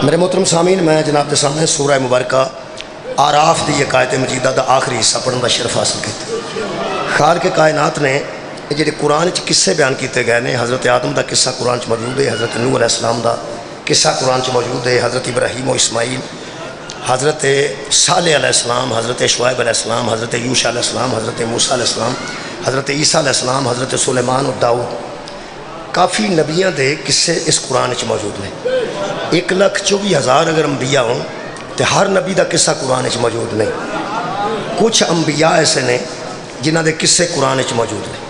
میرے محترم سامعین، میں جناب کے سامنے سورہ مبارکہ آراف دی ایک آیت مجیدہ دا آخری حصہ پڑھنے کا شرف حاصل کیا۔ خالق کائنات نے جڑے قرآن چ قصے بیان کیتے گئے نے، حضرت آدم دا قصہ قرآن چ موجود ہے، حضرت نوح علیہ السلام دا قصہ قرآن چ موجود ہے، حضرت ابراہیم و اسماعیل، حضرت صالح علیہ السلام، حضرت شعیب علیہ السلام، حضرت یوشع علیہ السلام، حضرت موسیٰ علیہ السلام، حضرت عیسیٰ علیہ السلام، حضرت سلیمان و داؤد، کافی نبیاں دے قصے اس قرآن چ موجود ہیں۔ 1,24,000 اگر انبیاء ہوں تو ہر نبی دا قصہ قرآن چ موجود نہیں۔ کچھ انبیاء ایسے نے جنہ دے قصے قرآن چ موجود ہیں۔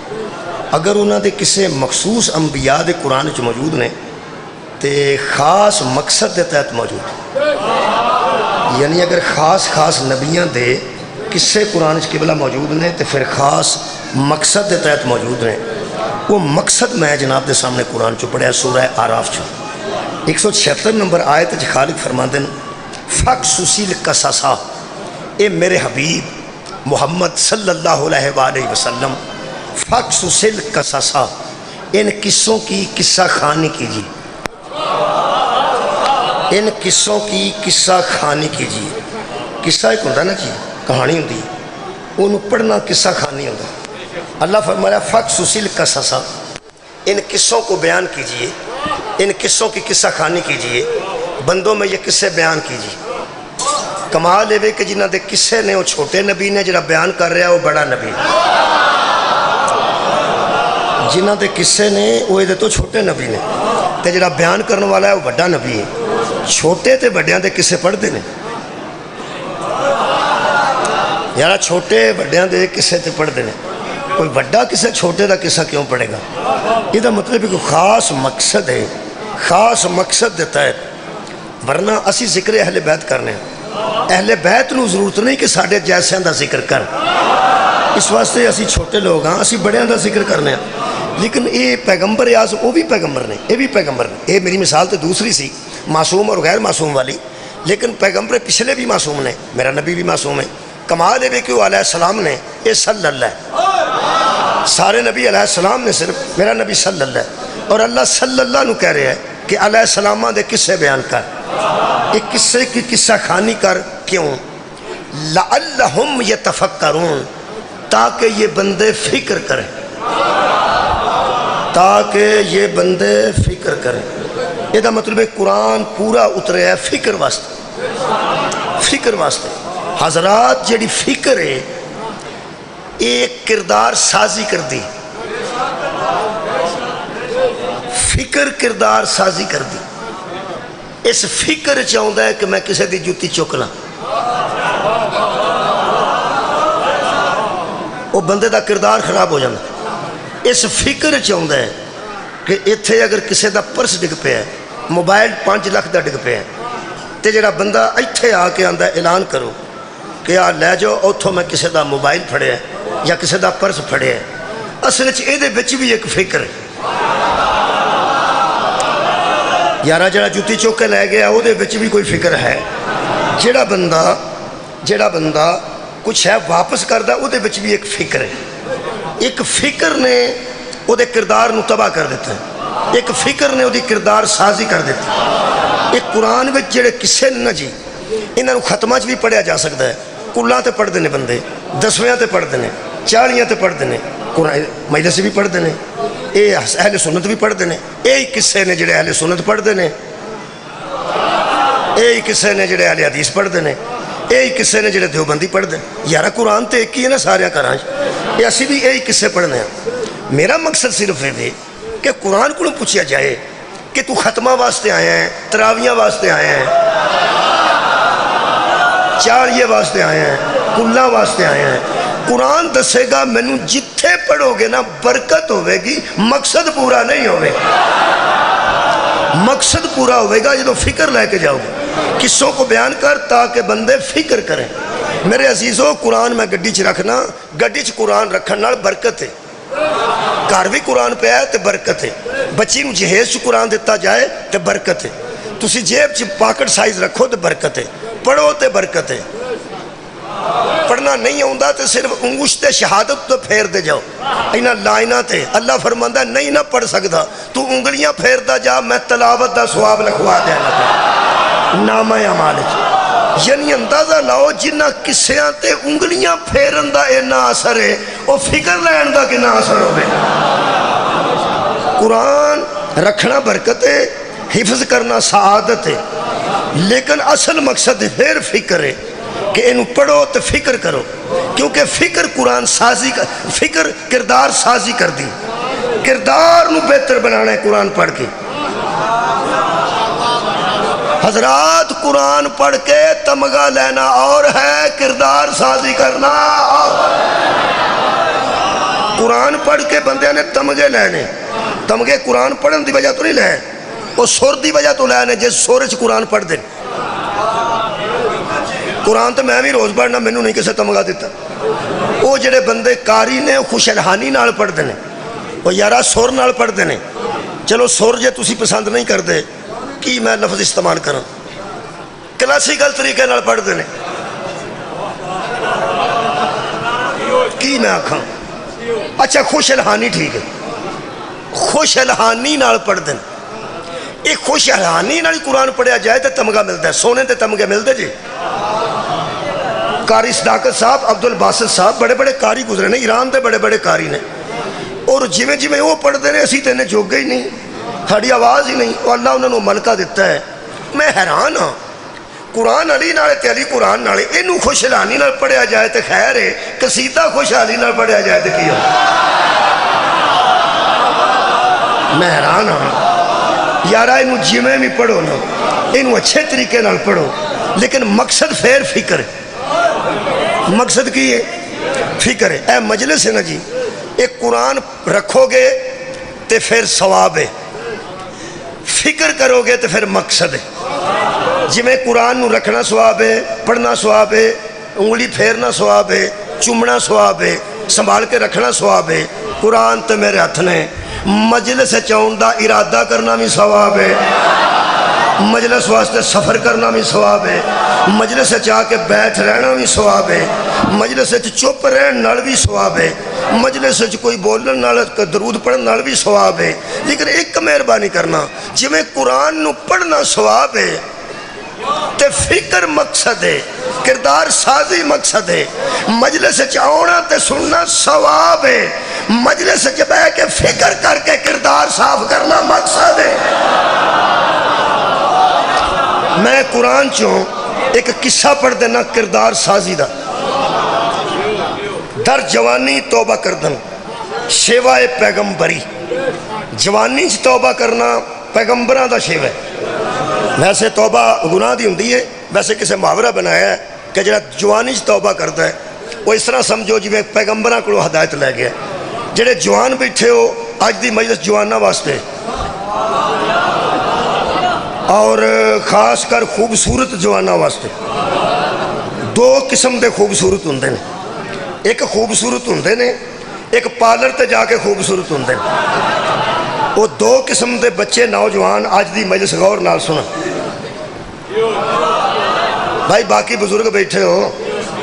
اگر انہاں دے قصے مخصوص انبیاء دے قرآن چ موجود نے تے خاص مقصد دے تحت موجود ہیں، یعنی اگر خاص نبیاں دے قصے قرآن چ قبلہ موجود نے تو پھر خاص مقصد دے تحت موجود ہیں۔ وہ مقصد میں جناب دے سامنے قرآن چ پڑھیا سورہ آراف چ 176 نمبر آیت چ خالق فرماندے فَقْصُصِ الْقَصَصَ، اے میرے حبیب محمد صلی اللہ علیہ وآلہ وسلم، فَقْصُصِ الْقَصَصَ، ان قصوں کی قصہ خوانی کیجیے، ان قصوں کی قصہ خوانی کیجیے۔ قصہ ایک ہوتا نا جی، کہانی ہوتی ہے، انہوں پڑھنا قصہ خوانی ہوتا ہے۔ اللہ فرمایا فَقْصُصِ الْقَصَصَ، ان قصوں کو بیان کیجیے، ان قصوں کی قصہ خوانی کیجیے، بندوں میں یہ قصے بیان کیجیے۔ کمال ہے کہ جنہ دے قصے نے وہ چھوٹے نبی نے، جنہ بیان کر رہا ہے وہ بڑا نبی، جنہ دے قصے نے وہ یہ تو چھوٹے نبی نے، تے جنہ بیان کرنے والا ہے وہ بڑا نبی ہے۔ چھوٹے تے بڑیاں دے قصے پڑھ دے نے یارا، چھوٹے بڑیاں دے قصے تے پڑھ دے نے، کوئی بڑا قصہ چھوٹے دا قصہ کیوں پڑھے گا؟ یہ دا مطلب ہے کہ خاص مقصد ہے، خاص مقصد دیتا ہے، ورنہ اسی ذکر اہل بیت کرنے ہیں۔ اہل بیت نو ضرورت نہیں کہ ساڑھے جیسے دا ذکر کر، اس واسطے اسی چھوٹے لوگ ہاں، اسی بڑیاں دا ذکر کرنے ہیں۔ لیکن یہ پیغمبر اعظم وہ بھی پیغمبر نے، یہ بھی پیغمبر نے۔ یہ میری مثال تو دوسری سی، معصوم اور غیر معصوم والی، لیکن پیغمبر پچھلے بھی معصوم نے، میرا نبی بھی معصوم ہے۔ کمال ہے کہ وہ علیہ السلام نے یہ صلی اللہ ہے، سارے نبی علیہ السلام نے، صرف میرا نبی صلی اللہ ہے، اور اللہ صلی اللہ نو کہہ رہے ہیں کہ علیہ السلامہ دے قصے بیان کر، ایک قصے کی قصہ خوانی کر۔ کیوں؟ لعلہم یتفکرون، تاکہ یہ بندے فکر کریں، تاکہ یہ بندے فکر کریں۔ یہ دا مطلب ہے قرآن پورا اترے ہے فکر واسطے، فکر واسطے۔ حضرات جیڑی فکر ہے ایک کردار سازی کر دی، فکر کردار سازی کر دی۔ اس فکر چاہتا ہے کہ میں کسی دی جوتی چک لاں، وہ بندے دا کردار خراب ہو جاتا۔ اس فکر چاہتا ہے کہ اتھے اگر کسی دا پرس ڈگ پہ ہے، موبائل 5 لاکھ دا ڈگ پہ ہے، تے جڑا بندہ اتھے آ کے آندا اعلان کرو کہ آ لے جاؤ اتھوں میں کسی دا موبائل پھڑے ہے یا کسی دا پرس پھڑے ہے، اصل چ یہ بچ بھی ایک فکر ہے۔ یارا جڑا جوتی چوک کے لے گیا وہ بچ بھی کوئی فکر ہے، جڑا بندہ کچھ ہے واپس کردا وہ بچ بھی ایک فکر ہے۔ ایک فکر نے وہ کردار نو تباہ کر دیتا ہے، ایک فکر نے وہ کردار سازی کر دیتا ہے۔ ایک قرآن میں جڑے قصے نا جی، انہوں ختمہ چ بھی پڑھیا جا سکتا ہے، کلاں تے پڑھ دینے بندے، 10ویں تے پڑھ دینے، 40 تے پڑھ دینے، قرآن مجلس بھی پڑھ دینے، اے اہل سنت بھی پڑھ دینے۔ یہی قصے نے جڑے اہل سنت پڑھ دینے، یہی قصے نے جڑے اہل حدیث پڑھ دینے، یہی قصے نے جڑے دیوبندی پڑھ دینے۔ یارا قرآن تے ایک ہی ہے نا سارے گھراں، یہ اسی بھی یہی قصے پڑھنے ہیں۔ میرا مقصد صرف ہے کہ قرآن کو پوچھا جائے کہ تو ختمہ واسطے آیا ہے، تراویاں واسطے آیا ہے، 40 واسطے آیا ہے، کلاں واسطے آیا ہے۔ قرآن دسے گا مینوں جتھے پڑھو گے نا برکت ہوئے گی، مقصد پورا نہیں ہوئے گا۔ مقصد پورا ہوئے گا جدو فکر لے کے جاؤ گے۔ قصوں کو بیان کر تاکہ بندے فکر کریں۔ میرے عزیزو، قرآن میں گڈی چ رکھنا، گڈی چ قرآن رکھن نال برکت ہے۔ گھر بھی قرآن پہ آئے تو برکت ہے، بچی نو جہیز چ قرآن دیتا جائے تو برکت ہے، تسی جیب چ پاکٹ سائز رکھو تو برکت ہے، پڑھو تو برکت ہے۔ پڑھنا نہیں آتا تو صرف انگشت شہادت تو پھیر دے جاؤ اینا لائنہ تے۔ اللہ فرماندہ نہیں نہ پڑھ سکتا تو انگلیاں پھیردا جا، میں تلاوت دا ثواب لکھوا دیا۔ نامہ اعمال یعنی اندازہ لاؤ جنہ قصیاں تے انگلیاں پھیرن دا اینا اثر ہے وہ فکر لین دا کنا اثر ہوئے قرآن رکھنا برکت ہے حفظ کرنا سعادت ہے لیکن اصل مقصد پھر فکر ہے کہ انہوں پڑھو تو فکر کرو کیونکہ فکر قرآن سازی فکر کردار سازی کر دی کردار نو بہتر بنانا ہے قرآن پڑھ کے حضرات قرآن پڑھ کے تمغہ لینا اور ہے کردار سازی کرنا اور قرآن پڑھ کے بندے نے تمغے لینے تمغے قرآن پڑھن دی وجہ تو نہیں لے وہ سور دی وجہ تو لینے جس سورج قرآن پڑھ دیں قرآن تو میں بھی روز پڑھنا میں نہیں کسے تمغہ دیتا وہ جڑے بندے کاری نے خوش الہانی نال پڑھ دینے وہ یارہ سور نال پڑھ دینے چلو سور جے تسی پسند نہیں کر دے کی میں لفظ استعمال کروں کلاسیکل طریقے نال پڑھ دینے کی میں آکھاں اچھا خوش الہانی ٹھیک ہے خوش الہانی نال پڑھ دینے ایک خوش الہانی نال قرآن پڑھیا جائے تو تمغہ ملتا ہے سونے تے تمغے ملتے جی قاری صداقت صاحب عبد الباسط صاحب بڑے بڑے قاری گزرے نے ایران دے بڑے بڑے قاری نے اور جویں جویں وہ پڑھ دے نے اسی تے نے جوگ ہی نہیں ساڑی آواز ہی نہیں اور اللہ انہوں نے ملکہ دیتا ہے میں حیران ہاں قرآن علی نالے تے علی قرآن نالے انہوں خوش الہانی نال پڑھیا جائے تے خیر ہے قصیدہ خوش الہانی نال پڑھیا جائے تے کیا میں حیران ہاں یارہ انہوں جویں بھی پڑھو نا انہوں اچھے طریقے نال پڑھو لیکن مقصد پھر فکر ہے مقصد کی ہے فکر ہے اے مجلس ہے نا جی ایک قرآن رکھو گے تے پھر ثواب ہے فکر کرو گے تے پھر مقصد ہے جی میں قرآن نو رکھنا ثواب ہے پڑھنا ثواب ہے انگلی پھیرنا ثواب ہے چمنا ثواب ہے سنبھال کے رکھنا ثواب ہے قرآن تے میرے ہاتھ نے مجلس چاہن دا ارادہ کرنا بھی ثواب ہے مجلس واسطے سفر کرنا بھی ثواب ہے مجلس چاہ کے بیٹھ رہنا بھی ثواب ہے مجلس چپ رہن نال بھی ثواب ہے مجلس کوئی بولن نال درود پڑھن نال بھی ثواب ہے لیکن ایک مہربانی کرنا جی میں قرآن نو پڑھنا ثواب ہے تے فکر مقصد ہے کردار سازی مقصد ہے مجلس چاہونا تے سننا ثواب ہے مجلس بہ کے فکر کر کے کردار صاف کرنا مقصد ہے میں قرآن چوں ایک قصہ پڑھ دینا کردار سازی دا در جوانی توبہ کردن شیوائے پیغمبری جوانی چ توبہ کرنا پیغمبران دا شیوہ ہے ویسے توبہ گناہ دی ہوندی ہے ویسے کسے محاورہ بنایا ہے کہ جڑا جوانی چ توبہ کرتا ہے وہ اس طرح سمجھو جی میں پیغمبران کو ہدایت لے گیا جڑے جوان بیٹھے ہو آج دی مجلس جوانہ واسطے اور خاص کر خوبصورت جوانہ واسطے دو قسم دے خوبصورت ہوندے نے ایک خوبصورت ہوندے نے ایک پارلر تے جا کے خوبصورت ہوندے نے وہ دو قسم دے بچے نوجوان آج دی مجلس غور نال سنا بھائی باقی بزرگ بیٹھے ہو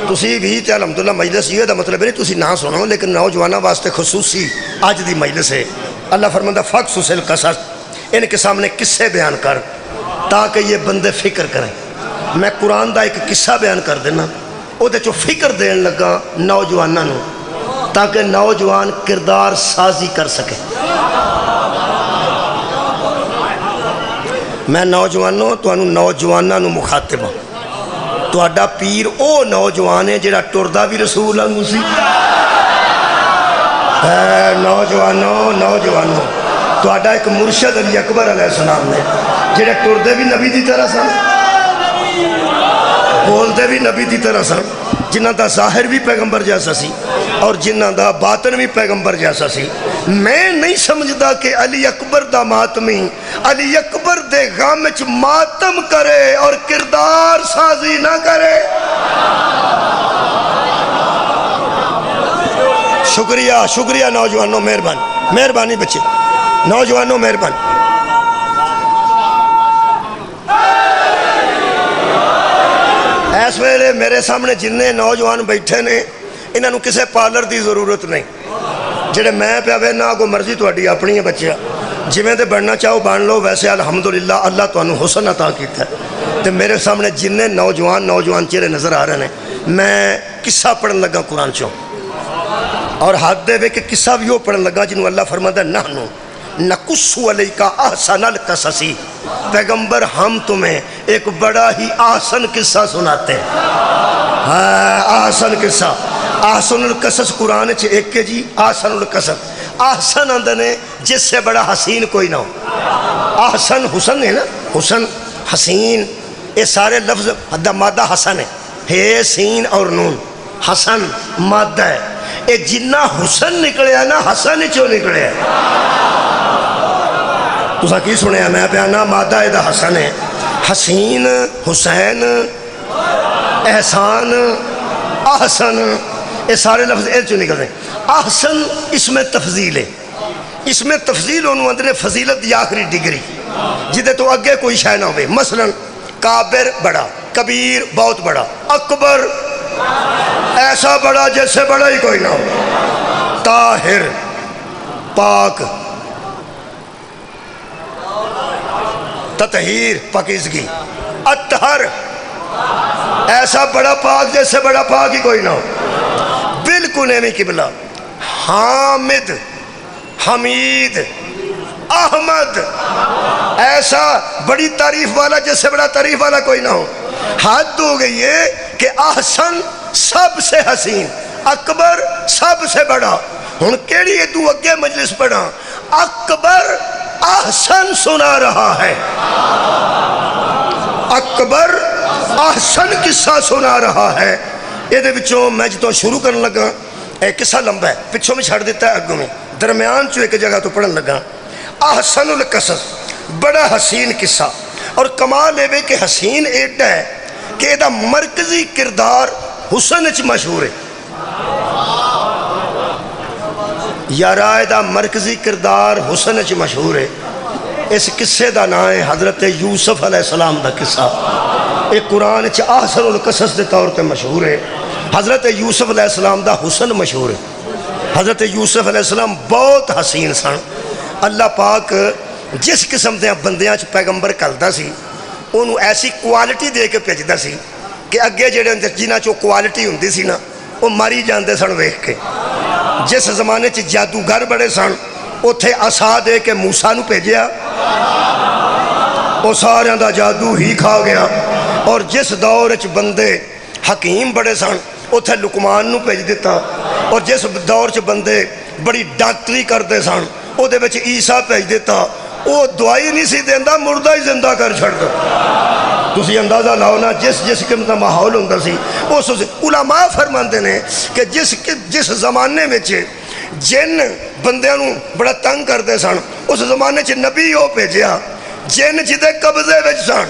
تسی بھی تے الحمدللہ مجلس یہ دا مطلب نہیں تسی نہ سنو لیکن نوجوانہ واسطے خصوصی آج دی مجلس ہے اللہ فرماندہ فقصص القصص ان کے سامنے قصے بیان کر تاکہ یہ بندے فکر کریں میں قرآن دا ایک قصہ بیان کر دینا وہ دے چو فکر دین لگا نوجوانہ نو تاکہ نوجوان کردار سازی کر سکے میں نوجوانوں تو انہوں نوجوانہ نو مخاطب ہوں تو اڈا پیر او نوجوان ہے جڑا ٹردہ بھی رسول ہوں سی نوجوانوں تو اڈا ایک مرشد علی اکبر علیہ السلام نے جڑے ٹردے بھی نبی دی طرح سن بولتے بھی نبی دی طرح سن جنہ دا ظاہر بھی پیغمبر جیسا سی اور جنہ دا باطن بھی پیغمبر جیسا سی میں نہیں سمجھدا کہ علی اکبر دا ماتمی علی اکبر دے غم وچ ماتم کرے اور کردار سازی نہ کرے شکریہ نوجوانوں مہربانی بچے نوجوانوں مہربانی اس ویلے میرے سامنے جننے نوجوان بیٹھے نے انہاں نوں کسے پارلر دی ضرورت نہیں جڑے میں پہ آوے نہ کو مرضی تہاڈی اپنی ہے بچیا جویں تے بننا چاہو بن لو ویسے الحمدللہ اللہ تانوں حسن عطا کیتا ہے تو میرے سامنے جن نوجوان چہرے نظر آ رہے ہیں، میں قصہ پڑھن لگا قرآن چوں، اور حد دے کہ قصہ بھی وہ پڑھن لگا جنہوں اللہ فرماتا ہے نحنو نقص علیک احسن القصص، پیغمبر ہم تمہیں ایک بڑا ہی احسن قصہ سناتے ہیں۔ احسن قصہ، احسن القصص قرآن چ ایک کے جی احسن القصص، احسن اندر نے جس سے بڑا حسین کوئی نہ ہو۔ احسن حسن ہے نا، حسن حسین، یہ سارے لفظ مادہ حسن ہے سین اور نون، حسن مادہ ہے، یہ جنہ حسن نکلیا نا حسن چوں نکلیا۔ تسا کی سنیا میں پیانا مادہ دا حسن ہے، حسین، حسین، احسان، احسن، یہ سارے لفظ اے چوں نکل رہے ہیں۔ احسن اس میں تفضیل ہے، اس میں تفضیل انہوں اندر فضیلت دی آخری ڈگری جدے تو اگے کوئی شے نہ ہوئے، مثلا کابر بڑا، کبیر بہت بڑا، اکبر ایسا بڑا جیسے بڑا ہی کوئی نہ ہو، طاہر پاک، تطہیر پاکیزگی، اطہر ایسا بڑا پاک جیسے بڑا پاک ہی کوئی نہ ہو، بالکل ایویں قبلہ، حامد حمید احمد ایسا بڑی تعریف والا جیسے بڑا تعریف والا کوئی نہ ہو۔ حد ہو گئی ہے کہ احسن سب سے حسین، اکبر سب سے بڑا، ہن کیڑی ہے تو اگے مجلس پڑھا، اکبر احسن سنا رہا ہے، اکبر احسن قصہ سنا رہا ہے۔ یہ دے بچوں میں جتوں شروع کرنے لگا، ایک قصہ لمبا ہے، پچھوں میں چھڑ دیتا ہے اگوں میں، درمیان چو ایک جگہ تو پڑھن لگا، احسن القصص بڑا حسین قصہ، اور کمال ہے کہ حسین ایڈا ہے کہ ایدہ مرکزی کردار حسن اچ مشہور ہے، یارا ایدہ مرکزی کردار حسن اچ مشہور ہے۔ اس قصے دا نام ہے حضرت یوسف علیہ السلام دا قصہ، ایک قرآن اچ احسن القصص دے طور پہ مشہور ہے۔ حضرت یوسف علیہ السلام دا حسن مشہور ہے، حضرت یوسف علیہ السلام بہت حسین سن، اللہ پاک جس قسم دے بندیاں چ پیغمبر کلدا سی انہوں ایسی کوالٹی دے کے بھیجدا سی کہ اگے جڑے جنہاں چوں کوالٹی ہوندی سی نا وہ ماری جاندے سن ویکھ کے۔ جس زمانے چ جادوگر بڑے سن اوتھے عصا دے کے موسیٰ نو بھیجیا، وہ ساریاں دا جادو ہی کھا گیا، اور جس دور چ بندے حکیم بڑے سن اوتھے لقمان نو بھیج دیتا، اور جس دور چ بندے بڑی ڈاکٹری کرتے سن او دے وچ عیسیٰ بھیج دیتا، وہ دوائی نہیں سی دیندا مردہ ہی زندہ کر چھڑدا۔ تسی اندازہ لاؤ نا جس قسم دا ماحول ہوندا سی اس علماء فرماندے نے کہ جس زمانے میں جن بندیاں نو بڑا تنگ کرتے سن اس زمانے چ نبی وہ بھیجیا جن جدے قبضے وچ سن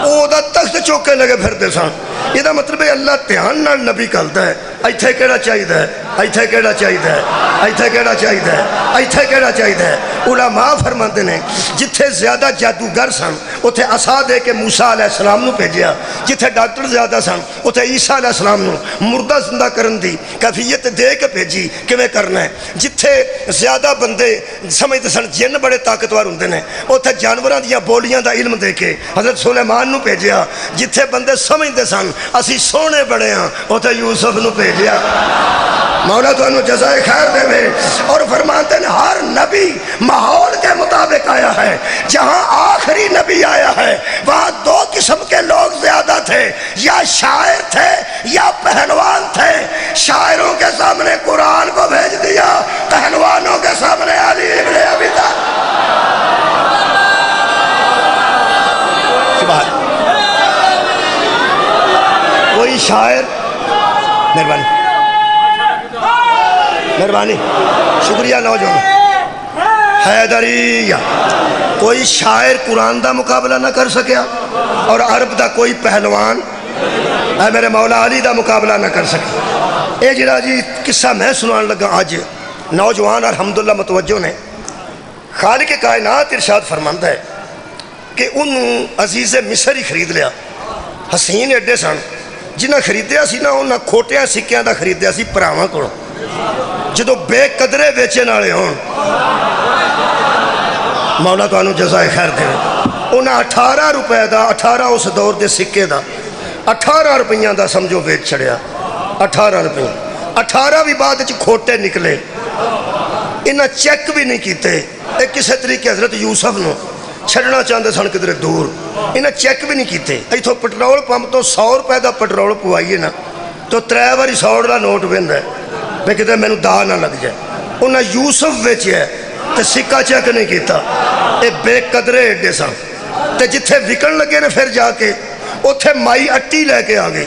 او دا تخت چوکے لگے پھرتے سن۔ یہ دا مطلب ہے اللہ دھیان نال نبی کلدا ہے، ایتھے کیڑا چاہیدا ہے، ایتھے کیڑا چاہیدا ہے، ایتھے کیڑا چاہیدا ہے، ایتھے کیڑا چاہیدا ہے۔ علماء فرماندے نے جتھے زیادہ جادوگر سن اوتھے عصا دے کے موسیٰ علیہ السلام نو بھیجیا، جتھے ڈاکٹر زیادہ سن اوتھے عیسیٰ علیہ السلام نو مردہ زندہ کرن دی کیفیت دے کے بھیجی کیویں کرنا ہے۔ جتھے زیادہ بندے سمجھتے سن جن بڑے طاقتور ہوندے نے اوتھے جانوراں دیاں بولیاں دا علم دے کے حضرت سلیمان نو بھیجیا، جتھے بندے سمجھتے سن اسی سونے بڑے ہاں اوتھے یوسف نو بھیجیا۔ مولا تو انہوں جزائے خیر دے میں، اور فرماتے ہیں ہر نبی ماحول کے مطابق آیا ہے، جہاں آخری نبی آیا ہے وہاں دو قسم کے لوگ زیادہ تھے، یا شاعر تھے یا پہلوان تھے۔ شاعروں کے سامنے قرآن کو بھیج دیا، پہلوانوں کے سامنے علی ابن ابی طالب۔ کوئی شاعر، مہربانی شکریہ نوجوان حیدریہ، کوئی شاعر قرآن دا مقابلہ نہ کر سکیا، اور عرب دا کوئی پہلوان اے میرے مولا علی دا مقابلہ نہ کر سکیا۔ اے جڑا جی قصہ میں سنان لگا آج نوجوان الحمدللہ متوجہ نے، خالق کائنات ارشاد فرماندا ہے کہ انہوں عزیز مصر ہی خرید لیا، حسین ایڈے سن جنہ خریدیا سی نا انہاں کھوٹیاں سکیاں دا خریدیا سی پراواں کولوں، جدو بے قدرے بیچن والے ہون۔ مولا تو انہوں جزائے خیر دے۔ انہیں 18 روپے دا 18 اس دور دے سکے دا 18 روپیہ دا سمجھو ویچ چھڑیا 18 روپیہ 18 بھی بعد کھوٹے نکلے انہیں چیک بھی نہیں کیتے ایک کسی طریقے حضرت یوسف نو چھڑنا چاہتے سن کدھر دور انہیں چیک بھی نہیں کیتے ایتھوں پٹرول پمپ تو 100 روپے دا پٹرول پوائیے نا تو 3 باری 100 دا نوٹ بند ہے میں کہتے میں دا نہ لگ جائے انہیں یوسف ویچے تو سکہ چیک نہیں کیتا اے بے قدرے ایڈے سن تے جتھے وکن لگے نے پھر جا کے اتھے مائی اٹی لے کے آ گئی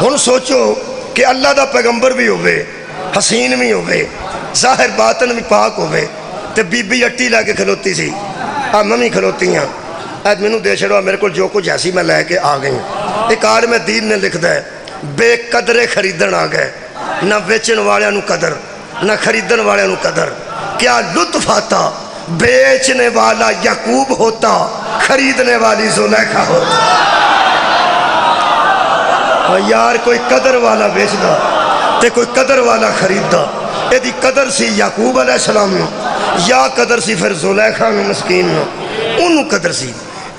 ہن سوچو کہ اللہ دا پیغمبر بھی ہوئے حسین بھی ہوئے ظاہر باطن بھی پاک ہوئے تے بی بی اٹی لے کے کھلوتی سی ممی کھلوتی ہیں ایت میں نو دے چھڑوا میرے کو جو کچھ ایسی میں لے کے آ گئی ایک عالم دین نے لکھ دا ہے بے قدرے خریدن آ گئے نہ ویچن والے نو قدر نہ خریدن والے نو قدر کیا لطف آتا بیچنے والا یعقوب ہوتا خریدنے والی زلیخا ہوتا یار کوئی قدر والا بیچدا تے کوئی قدر والا خریددا اے دی قدر سی یعقوب علیہ السلام نو یا قدر سی پھر زلیخا نو مسکین نو انہوں قدر سی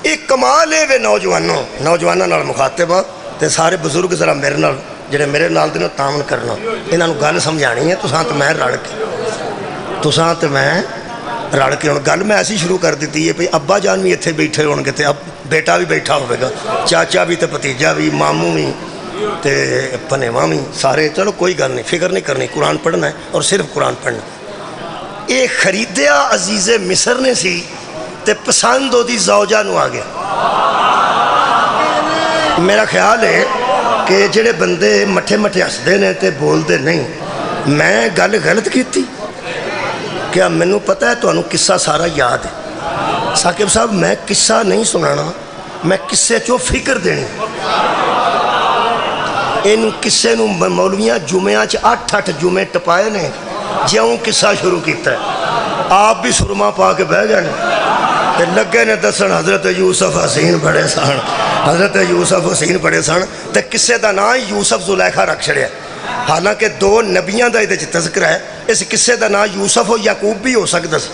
ایک کمال ہے وے نوجوانوں نال مخاطبہ تے سارے بزرگ ذرا میرے نال جڑے میرے نال دے تعاون کرنا انہاں نو گل سمجھانی ہے تساں تے میں رل کے ہوں گل میں ایسی شروع کر دیتی ہے بھئی ابا جان بھی اتنے بیٹھے ہون گے تے اب بیٹا بھی بیٹھا ہوئے گا چاچا بھی تے بھتیجا بھی ماموں بھی تے پنیواں بھی سارے چلو کوئی گل نہیں فکر نہیں کرنی قرآن پڑھنا ہے اور صرف قرآن پڑھنا یہ خریدیا عزیز مصر نے سی تے پسند ہو دی زوجہ نو آ گیا میرا خیال ہے کہ جڑے بندے مٹھے مٹھے ہسدے نے تے بول دے نہیں میں گل غلط کیتی کیا مینوں پتہ ہے تو انہوں قصہ سارا یاد ہے ثاقب صاحب میں قصہ نہیں سنانا میں قصے چو فکر دینی ان قصے نو مولویاں جمعہ 8 جمعے ٹپائے نے جیوں قصہ شروع کیتا ہے آپ بھی سرما پا کے بہ گئے تے لگے نے دسن حضرت یوسف حسین بڑے سن حضرت یوسف حسین بڑے سن تے قصے دا نام یوسف زلیخا رکھ چھڑیا حالانکہ 2 نبیاں دا ادھے تذکرہ ہے اس قصے دا نام یوسف و یعقوب بھی ہو سکتا سی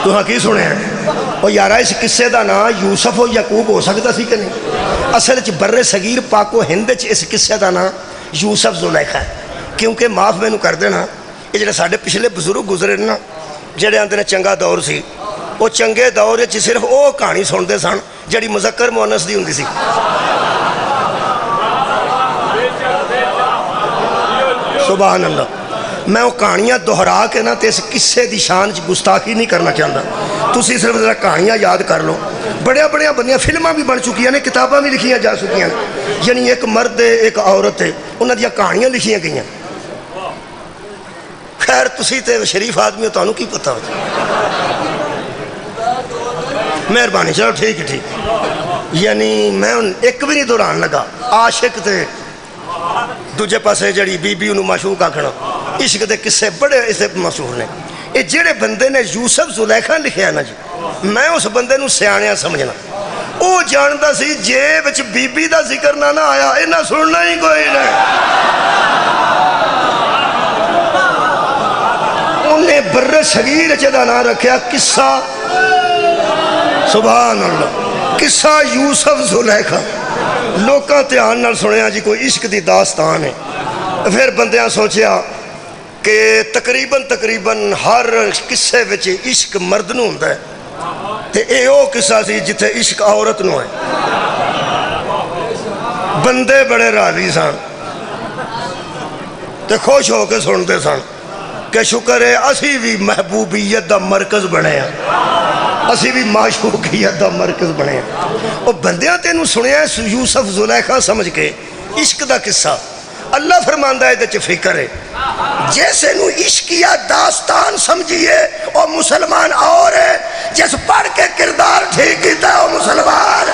تو ہاں کی سنے ہیں وہ یارا اس قصے دا نام یوسف و یعقوب ہو سکتا سی کہ نہیں اصل بر صغیر پاک و ہند اس قصے دا نام یوسف زلیخا ہے کیونکہ معاف میں نو کر دینا یہ جڑے ساڑھے پچھلے بزرگ گزرے نا جڑے آندے نے چنگا دور سی وہ چنگے دور صرف وہ کہانی سنتے سن جڑی مذکر مؤنث دی ہوندی سی سبحان اللہ میں وہ کہانیاں دہرا کے نا تے اس قصے دی شان گستاخی نہیں کرنا چاہتا تسی صرف ذرا کہانیاں یاد کر لو بڑے بڑے بندیاں فلماں بھی بن چکی ہیں کتاباں بھی لکھیاں جا چکی ہیں یعنی ایک مرد ہے ایک عورت ہے انہاں دیاں کہانیاں لکھیاں گئی ہیں خیر تسی تے شریف آدمی ہو تو انہوں کی پتہ ہو مہربانی چلو ٹھیک ہے ٹھیک یعنی میں ایک بھی نہیں دوران لگا عاشق تے دوجے پاسے جڑی بی بی انہوں معشوق آکھنا عشق دے قصے بڑے اسے مشہور نے یہ جڑے بندے نے یوسف زلیخا لکھیا نا جی میں اس بندے نو سیاںیاں سمجھنا وہ جانتا سی جے وچ بی بی دا ذکر نہ آیا انہاں سننا ہی کوئی نہیں انہیں بر صغیر دا نام رکھیا قصہ سبحان اللہ قصہ یوسف زلیخا لوکاں دھیان نال سنیا جی کوئی عشق دی داستان ہے پھر بندیاں سوچیا کہ تقریباً ہر قصے وچ عشق مرد نو ہوندا ہے تے اے او قصہ سی جتھے عشق عورت نو ہے بندے بڑے راضی سن تے خوش ہو کے سنتے سن کہ شکر ہے اسی بھی محبوبیت دا مرکز بنے ہیں اسی بھی معشوقیت دا مرکز بنے ہیں وہ بندیاں تینوں سنیا ہے یوسف زلیخا سمجھ کے عشق دا قصہ اللہ فرماندہ ہے دے چھ فکر ہے جیسے نو عشقیہ داستان سمجھئے وہ مسلمان اور ہے جس پڑھ کے کردار ٹھیک کیتا ہے وہ مسلمان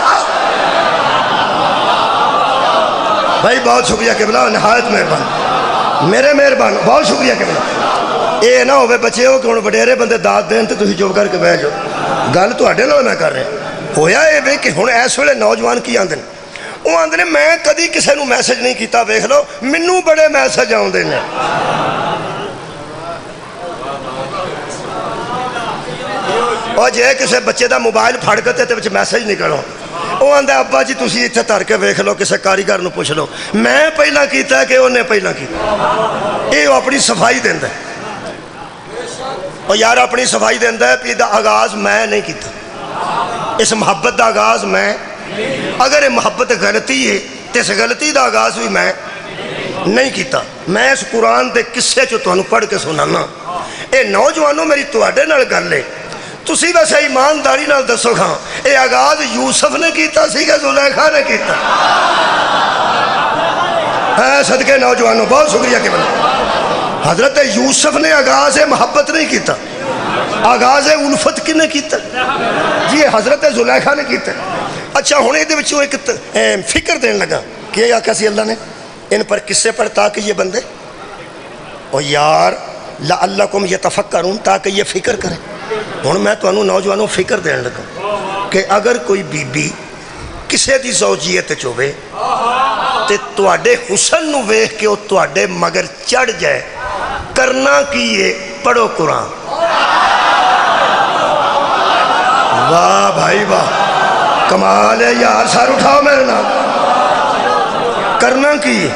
بھائی بہت شکریہ قبلہ نہایت مہربان میرے مہربان بہت شکریہ قبلہ اے نہ ہوئے بچے ہو کہ انہوں بڑیرے بندے داد دین تے تھی جو کر کے بہ جو گل تو اڈے نال میں کر رہے ہویا اے وے کہ ہن اس ویلے نوجوان کی آندے نے وہ آندے نے میں کدی کسے نو میسج نہیں کیتا ویکھ لو منوں بڑے میسج آوندے نے اور جے کسی بچے دا موبائل پھڑ کے تے وچ میسج نکلو وہ آندا ابا جی تسی اتنے دھر کے ویکھ لو کسی کاریگر نو پوچھ لو میں پہلا کیتا ہے کہ انہیں پہلا کیتا یہ اپنی صفائی دیندا ہے اور یار اپنی صفائی دیندا ہے کہ دا آغاز میں نہیں کیتا اس محبت دا آغاز میں اگر یہ محبت غلطی ہے تو اس غلطی دا آغاز بھی میں نہیں کیتا میں اس قرآن دے قصے چو تانوں پڑھ کے سنانا اے نوجوانوں میری تواڈے نال گل ہے تسی ویسے ایمانداری نال دسو کھاں اے آغاز یوسف نے کیتا سی کہ زلیخا نے کیتا ہے صدقے نوجوانوں بہت شکریہ کہ بنا حضرت یوسف نے آغاز محبت نہیں کیتا آغاز الفت کنے کیتا جی حضرت زلیخا نے کیتا اچھا ہونے دے وچوں ایک فکر دین لگا کہ یہ آقا سی اللہ نے ان پر قصے پر تاکہ یہ بندے اور یار لعلکم یتفکرون تاکہ یہ فکر کریں ہن میں تانوں نوجوانوں فکر دین لگا کہ اگر کوئی بی بی کسے دی زوجیت چوے تے تواڈے حسن نو ویکھ کے او تواڈے مگر چڑھ جائے کرنا کی ہے پڑھو قرآن واہ بھائی واہ کمال ہے یار سر اٹھاؤ میرے نام کرنا کی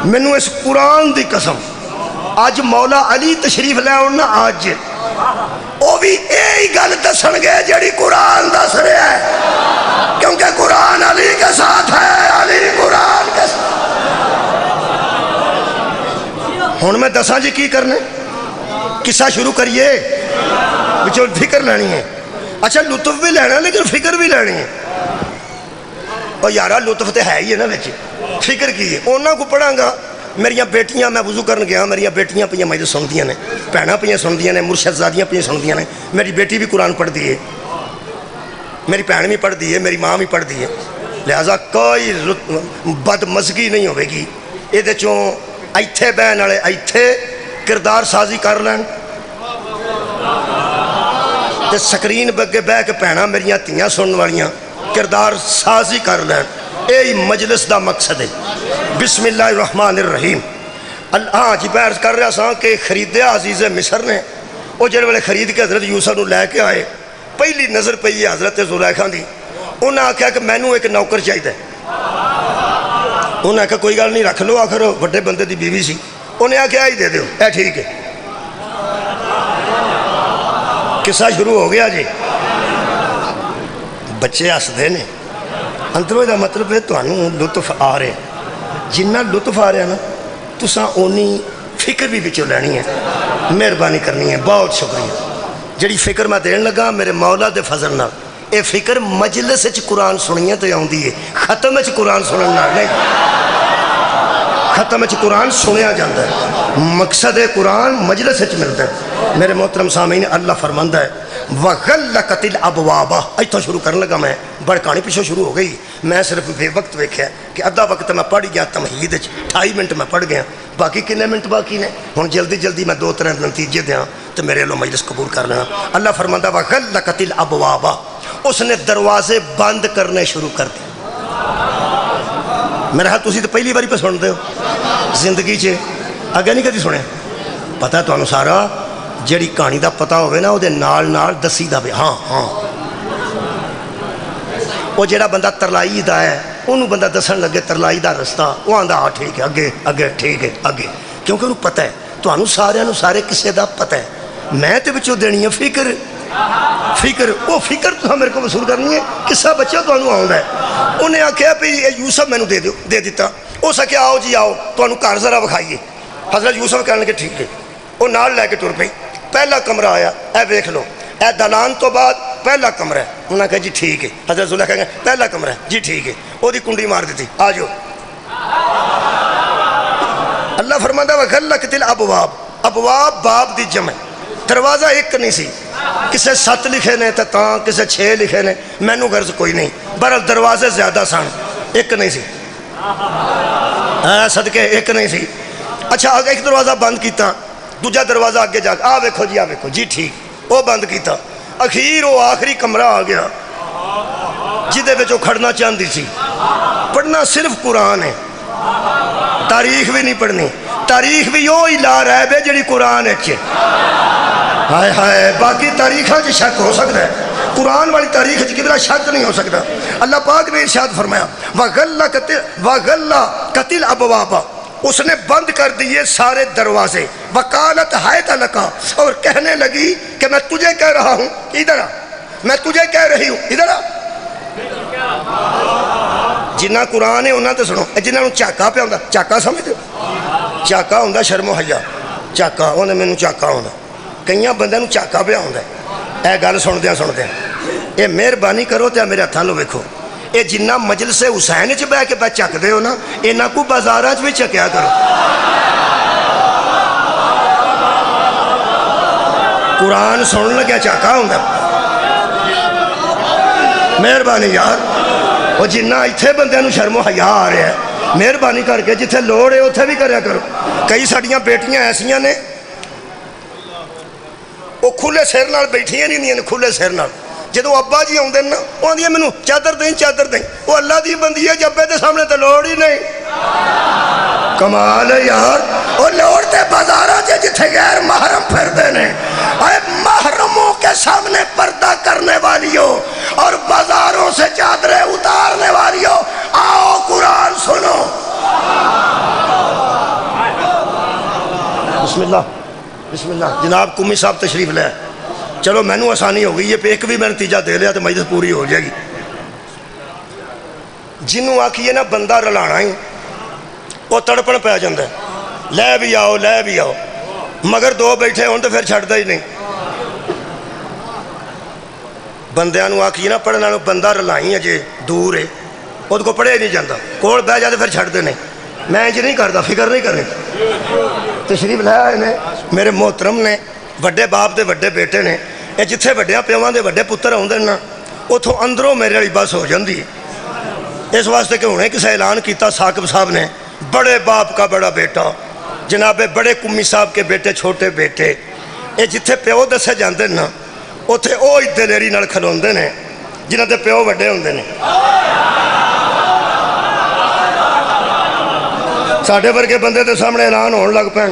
مینوں اس قرآن دی قسم آج مولا علی تشریف لے آنا آج وہ بھی یہی گل دسن گے جڑی قرآن دس رہا ہے کیونکہ قرآن علی کے ساتھ ہے علی قرآن کے ساتھ ہن میں دساں جی کی کرنے قصہ شروع کریے بچوں فکر لینی ہے اچھا لطف بھی لینا لیکن فکر بھی لینی ہے اور یارہ لطف تو ہے ہی ہے نا بچے فکر کی ہے انہوں کو پڑھاں گا میریاں بیٹیاں میں وضو کرن گیا میریاں بیٹیاں پہ مجھے سندیاں نے بھیناں پہ سندیاں نے مرشد زادیاں پہ سندیاں نے میری بیٹی بھی قرآن پڑھ دی ہے میری بھین بھی پڑھ دی ہے میری ماں بھی پڑھ دی ہے لہذا کوئی بد مزگی نہیں ہوئے گی یہ چوں ایتھے بہن والے ایتھے کردار سازی کر لین تے سکرین بگے بہ کے بھیناں میریاں تیاں سنن والیاں کردار سازی کر لین اے مجلس دا مقصد ہے بسم اللہ الرحمن الرحیم ہاں جی بیعت کر رہا ساں کہ خریدیا عزیز مصر نے وہ جڑے والے خرید کے حضرت یوسف نو لے کے آئے پہلی نظر پئی ہے حضرت زلیخا دی انہاں آکھیا کہ مینوں ایک نوکر چاہیے انہاں آکھیا کوئی گل نہیں رکھ لو آخر بڑے بندے دی بیوی سی انہیں آکھیا ہی دے دیو اے ٹھیک ہے قصہ شروع ہو گیا جی بچے ہسدے نے اندروں دا مطلب ہے تانوں لطف آ رہے جنہ لطف آ رہا نا تساں اونی فکر بھی بچوں لینی ہے مہربانی کرنی ہے بہت شکریہ جڑی فکر میں دین لگا میرے مولا دے فضل نال اے فکر مجلس وچ قرآن سنیے تے آوندی ہے ختم وچ قرآن سنن نال نہیں ختم وچ قرآن سنیا جاندا ہے مقصد قرآن مجلس وچ ملتا ہے میرے محترم سامعین اللہ فرماندا ہے وَغَلَّقَتِ الْأَبْوَابَ ایتھوں شروع کرنے لگا میں بڑ کہانی پیچھے شروع ہو گئی میں صرف بے وقت ویکھیا کہ ادھا وقت میں پڑھ گیا تمہید 28 منٹ میں پڑھ گیا باقی کنے منٹ باقی نے ہن جلدی جلدی میں 2-3 نتیجے دیاں تو میرے لو مجلس قبول کر لینا اللہ فرماندا وَغَلَّقَتِ الْأَبْوَابَ اس نے دروازے بند کرنے شروع کر دی میرا حال تسی تو پہلی باری پہ سن دے ہو زندگی چے اگے نہیں کدی سنے پتہ ہے تانوں سارا جڑی کہانی دا پتہ ہوئے نا وہ دے نال نال دسی دا بھی ہاں ہاں وہ جڑا بندہ ترلائی دا ہے انہوں بندہ دسن لگے ترلائی دا رستہ وہ آندہ ہاں ٹھیک ہے اگے اگے ٹھیک ہے اگے کیونکہ انہوں پتہ ہے تو انہوں سارے کسے دا پتہ ہے میں تے بچوں دینی ہے فکر وہ فکر تو میرے کو وصول کرنی ہے قصہ بچہ تو انہوں آؤں ہے انہیں آکھیا پہ یوسف میں نے دے دیتا وہ سکے آؤ جی آؤ تو انہوں کار ذرا بکھائیے حضرت یوسف کہنے لگے ٹھیک ہے وہ نال لے کے ٹر پئی پہلا کمرہ آیا اے دیکھ لو اے دلان تو بعد پہلا کمرہ ہے انہوں نے کہا جی ٹھیک ہے حضرت زلیخا کہا پہلا کمرہ ہے جی ٹھیک ہے وہ دی کنڈی مار دیتی آجو اللہ فرماتا وَغَلَّقَتِ الْأَبْوَابَ ابواب باب دی جمع دروازہ ایک نہیں سی کسے 7 لکھے نے تاں کسے 6 لکھے نے میں نو غرض کوئی نہیں برحال دروازے زیادہ سان ایک نہیں سی صدقے ایک نہیں سی اچھا آگے ایک دروازہ بند کیتا دوجہ دروازہ آگے جا کے ویکھو جی ٹھیک وہ بند کیتا اخیر وہ آخری کمرہ آ گیا جدے وچ وہ کھڑنا چاہندی سی پڑھنا صرف قرآن ہے تاریخ بھی نہیں پڑھنی تاریخ بھی یوں ہی لا رہے بے جڑی قرآن ہے ہائے ہائے باقی تاریخاں سے شک ہو سکتا ہے، قرآن والی تاریخ کی بلا شک نہیں ہو سکتا۔ اللہ پاک نے ارشاد فرمایا وَغَلَّقَتِ الْأَبْوَابَ، اس نے بند کر دیے سارے دروازے، وَقَالَتْ حَيْتَ لَكَ، اور کہنے لگی کہ میں تجھے کہہ رہا ہوں ادھر آ، میں تجھے کہہ رہی ہوں ادھر آ۔ جنہ قرآن ہے انہاں تے سنو، جنہاں چاکا پہ ہوندا، چاکا سمجھتے ہو؟ چاکا ہوندا شرم و حیا، چاکا انہیں مینوں چاکا ہوندا، کئیاں بندے نوں چاکا پہ ہوندا ہے۔ اے گل سندیاں اے مہربانی کرو تے میرے ہتھاں لو ویکھو، اے جنہ مجلس حسین چ بہ کے پہ چکدے ہو نا، انہاں کو بازاراں چ بھی چکیا کرو۔ قرآن سن لگیا چاکا ہوندا، مہربانی یار، وہ جنہ اتھے بندے نوں شرم و حیا آ رہا ہے، مہربانی کر کے جتھے لوڑ ہے اتھے بھی کریا کرو۔ کئی ساڈیاں بیٹیاں ایسیاں نے وہ کھلے سر نال بیٹھیاں نہیں ہوندیاں نے، کھلے سر نال جدو ابا جی آتے ہیں نا وہ آدھی مینوں چادر دیں چادر دیں، وہ اللہ دی بندی ہے، جبے دے سامنے تو لوڑ ہی نہیں۔ کمال ہے یار، وہ لوڑ تے بازاراں سے جتھے غیر محرم پھردے نے، اے محرموں کے سامنے پردہ کرنے والیوں اور بازاروں سے چادریں اتارنے والیوں، آؤ قرآن سنو۔ بسم اللہ بسم اللہ۔ جناب قمی صاحب تشریف لے، چلو میں نو آسانی ہو گئی ہے، ایک بھی میں نتیجہ دے لیا تو مجلس پوری ہو جائے گی۔ جنوں آکھیے نا بندہ رلانا ہی، وہ تڑپن پہ جاندہ ہے، لے بھی آؤ لے بھی آؤ، مگر دو بیٹھے ہوں تو پھر چھڑتا ہی نہیں۔ بندیاں نو آکھیے نا پڑھنا نو بندہ رلائی ہے جے دور ہے، وہ کو پڑھے نہیں جاندہ، کول بہ جاتے پھر چھڑتے نہیں۔ میں انج نہیں کرتا، فکر نہیں کرنی۔ تشریف لے آئے نے میرے محترم نے، وڈے باپ دے وڈے بیٹے نے، یہ جتھے وڈیاں پیواں دے وڈے پتر ہوندے نا اتھوں اندروں میرے والی بس ہو جاندی ہے۔ اس واسطے کہ انہیں کسے اعلان کیتا ثاقب صاحب نے، بڑے باپ کا بڑا بیٹا، جناب بڑے قمی صاحب کے بیٹے چھوٹے بیٹے، یہ جتھے پیو دسے جاندے نا اتھے او دلیری نال کھلوندے نے جنہاں دے پیو وڈے ہوندے نے۔ ساڑھے ورگے بندے دے سامنے اعلان ہون لگ پین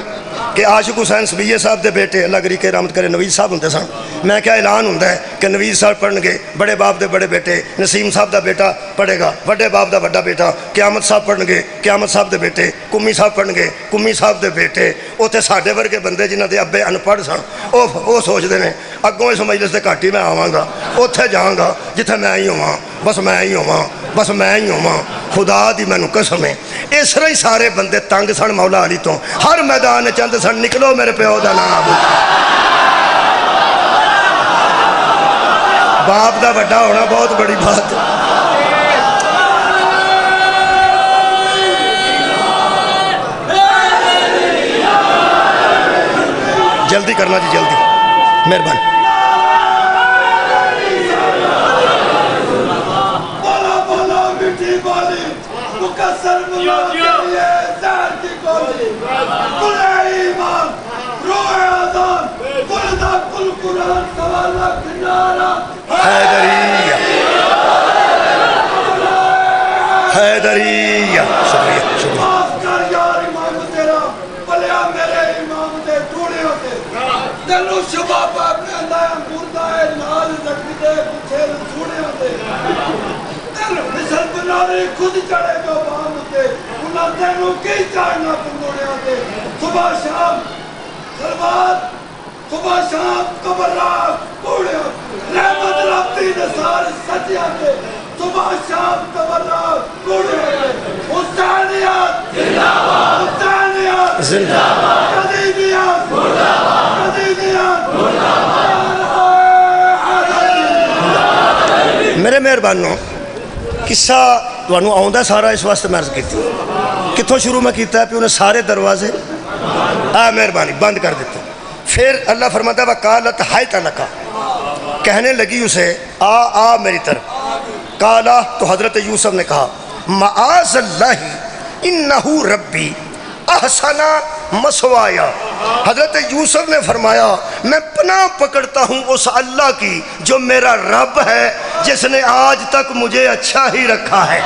کہ عاشق حسین سبیہ صاحب دے بیٹے اللہ گری کے رحمت کرے نوید صاحب ہوندے سن، میں کیا اعلان ہوندہ ہے کہ نوید صاحب پڑھن گے، بڑے باپ دے بڑے بیٹے نسیم صاحب دا بیٹا پڑھے گا، بڑے باپ دا بڑا بیٹا قیامت صاحب پڑھن گے، قیامت صاحب دے بیٹے قمی صاحب پڑھن گے، قمی صاحب دے بیٹے۔ اوتے ساڑھے ورگے بندے جنہاں دے ابے ان پڑھ سن وہ سوچ دے نے اگوں اس مجلس دے گھاٹی میں آواں گا، اوتھے جاؤں گا جتھے میں ہی ہواں، بس میں ہی ہواں، بس میں ہی ہواں، خدا دی مینوں قسم ہے۔ اس طرح ہی سارے بندے تنگ سن مولا علی تو، ہر میدان چند سن نکلو میرے پیو دا نام۔ باپ دا بڑا ہونا بہت بڑی بات ہے۔ جلدی کرنا جی جلدی، مہربانی۔ حیدریہ حیدریہ شکریہ شکریہ۔ خود چڑھے جو بام ہوتے انہاں تینوں کئی چاہنا پنگوڑے ہوتے، صبح شام سلوات، صبح شام قبر راک کوڑے ہوتے، رحمت رابطی نصار سچے ہوتے، صبح شام قبر راک کوڑے ہوتے۔ حسینیت زندہ باد، حسینیت زندہ باد، قدیمیت مردہ باد، قدیمیت مردہ باد۔ میرے مہربانوں قصہ تمہیں آؤں سارا، اس واسطے میں عرض کی کتوں شروع میں کیتا ہے پہ انہیں سارے دروازے مہربانی بند کر دیتے۔ پھر اللہ فرماتا ہے وَقَالَتْ حَيْتَ لَكَ، کہنے لگی اسے آ میری طرف۔ کالا تو حضرت یوسف نے کہا معاذ اللہ انہو ربی احسن مسوایا، حضرت یوسف نے فرمایا میں پناہ پکڑتا ہوں اس اللہ کی جو میرا رب ہے، جس نے آج تک مجھے اچھا ہی رکھا ہے۔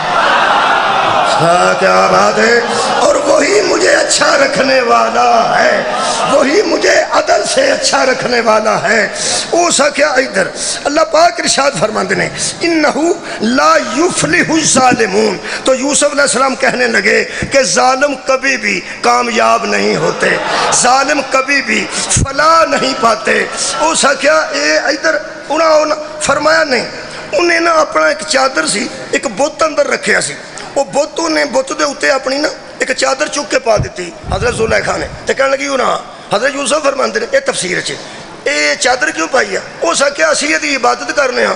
کیا بات ہے، اور وہی وہی مجھے اچھا رکھنے والا ہے، وہی مجھے عدل سے اچھا رکھنے والا ہے۔ او سا کیا ادھر اللہ پاک ارشاد فرماتے ہیں انہو لا یفلح الظالمون، تو یوسف علیہ السلام کہنے لگے کہ ظالم کبھی بھی کامیاب نہیں ہوتے، ظالم کبھی بھی فلاح نہیں پاتے۔ او سا کیا اے ادھر انہوں نے فرمایا نہیں، انہیں نا اپنا ایک چادر سی ایک بت اندر رکھیا سی، وہ بت نے بت دے اتے اپنی نا ایک چادر چک کے پا دیتی حضرت زلیخا نے، تے کہنے لگی انہاں حضرت یوسف فرماندے نے اے تفسیر چ اے چادر کیوں پائی ہے؟ ہو سکیا اسی یہ عبادت کرنے ہاں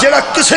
جڑا کسے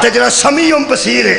تے جڑا سمیع بصیر ہے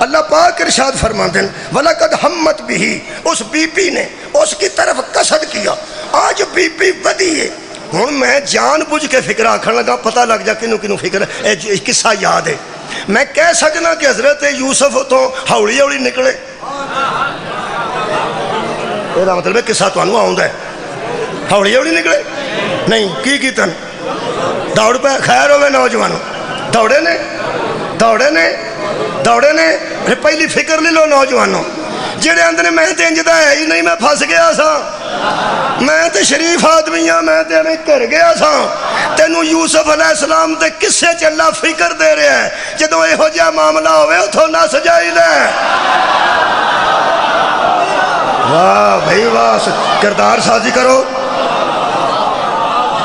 اللہ پاک ارشاد فرماتے ہیں وَلَقَدْ ہَمَّتْ بِهِ، اس بی بی نے اس کی طرف قصد کیا، آج بی بی بدی ہے۔ ہوں میں جان بوجھ کے فکر آکھن لگا، پتہ لگ جا کنوں کنوں فکر ہے، قصہ یاد ہے۔ میں کہہ سکنا کہ حضرت یوسف تو ہولی ہولی نکلے، یہ مطلب ہے قصہ تو آؤں ہے ہولی ہولی نکلے نہیں کی کیتن دوڑ پہ خیر ہوئے نوجوانوں، دوڑے نے دوڑے نے دوڑے نے، پہلی فکر لے لو نوجوانوں جڑے اندر میں تے انجدہ ہے ہی نہیں، میں پھنس گیا سا، میں تے شریف آدمی ہاں، میں تے ہمیں کر گیا سا۔ تینوں یوسف علیہ السلام تے کسے چلا فکر دے رہے ہیں جدوں یہ ہو جا معاملہ ہوئے اتھو نہ سجائی دے۔ واہ بھائی واہ، کردار سازی کرو۔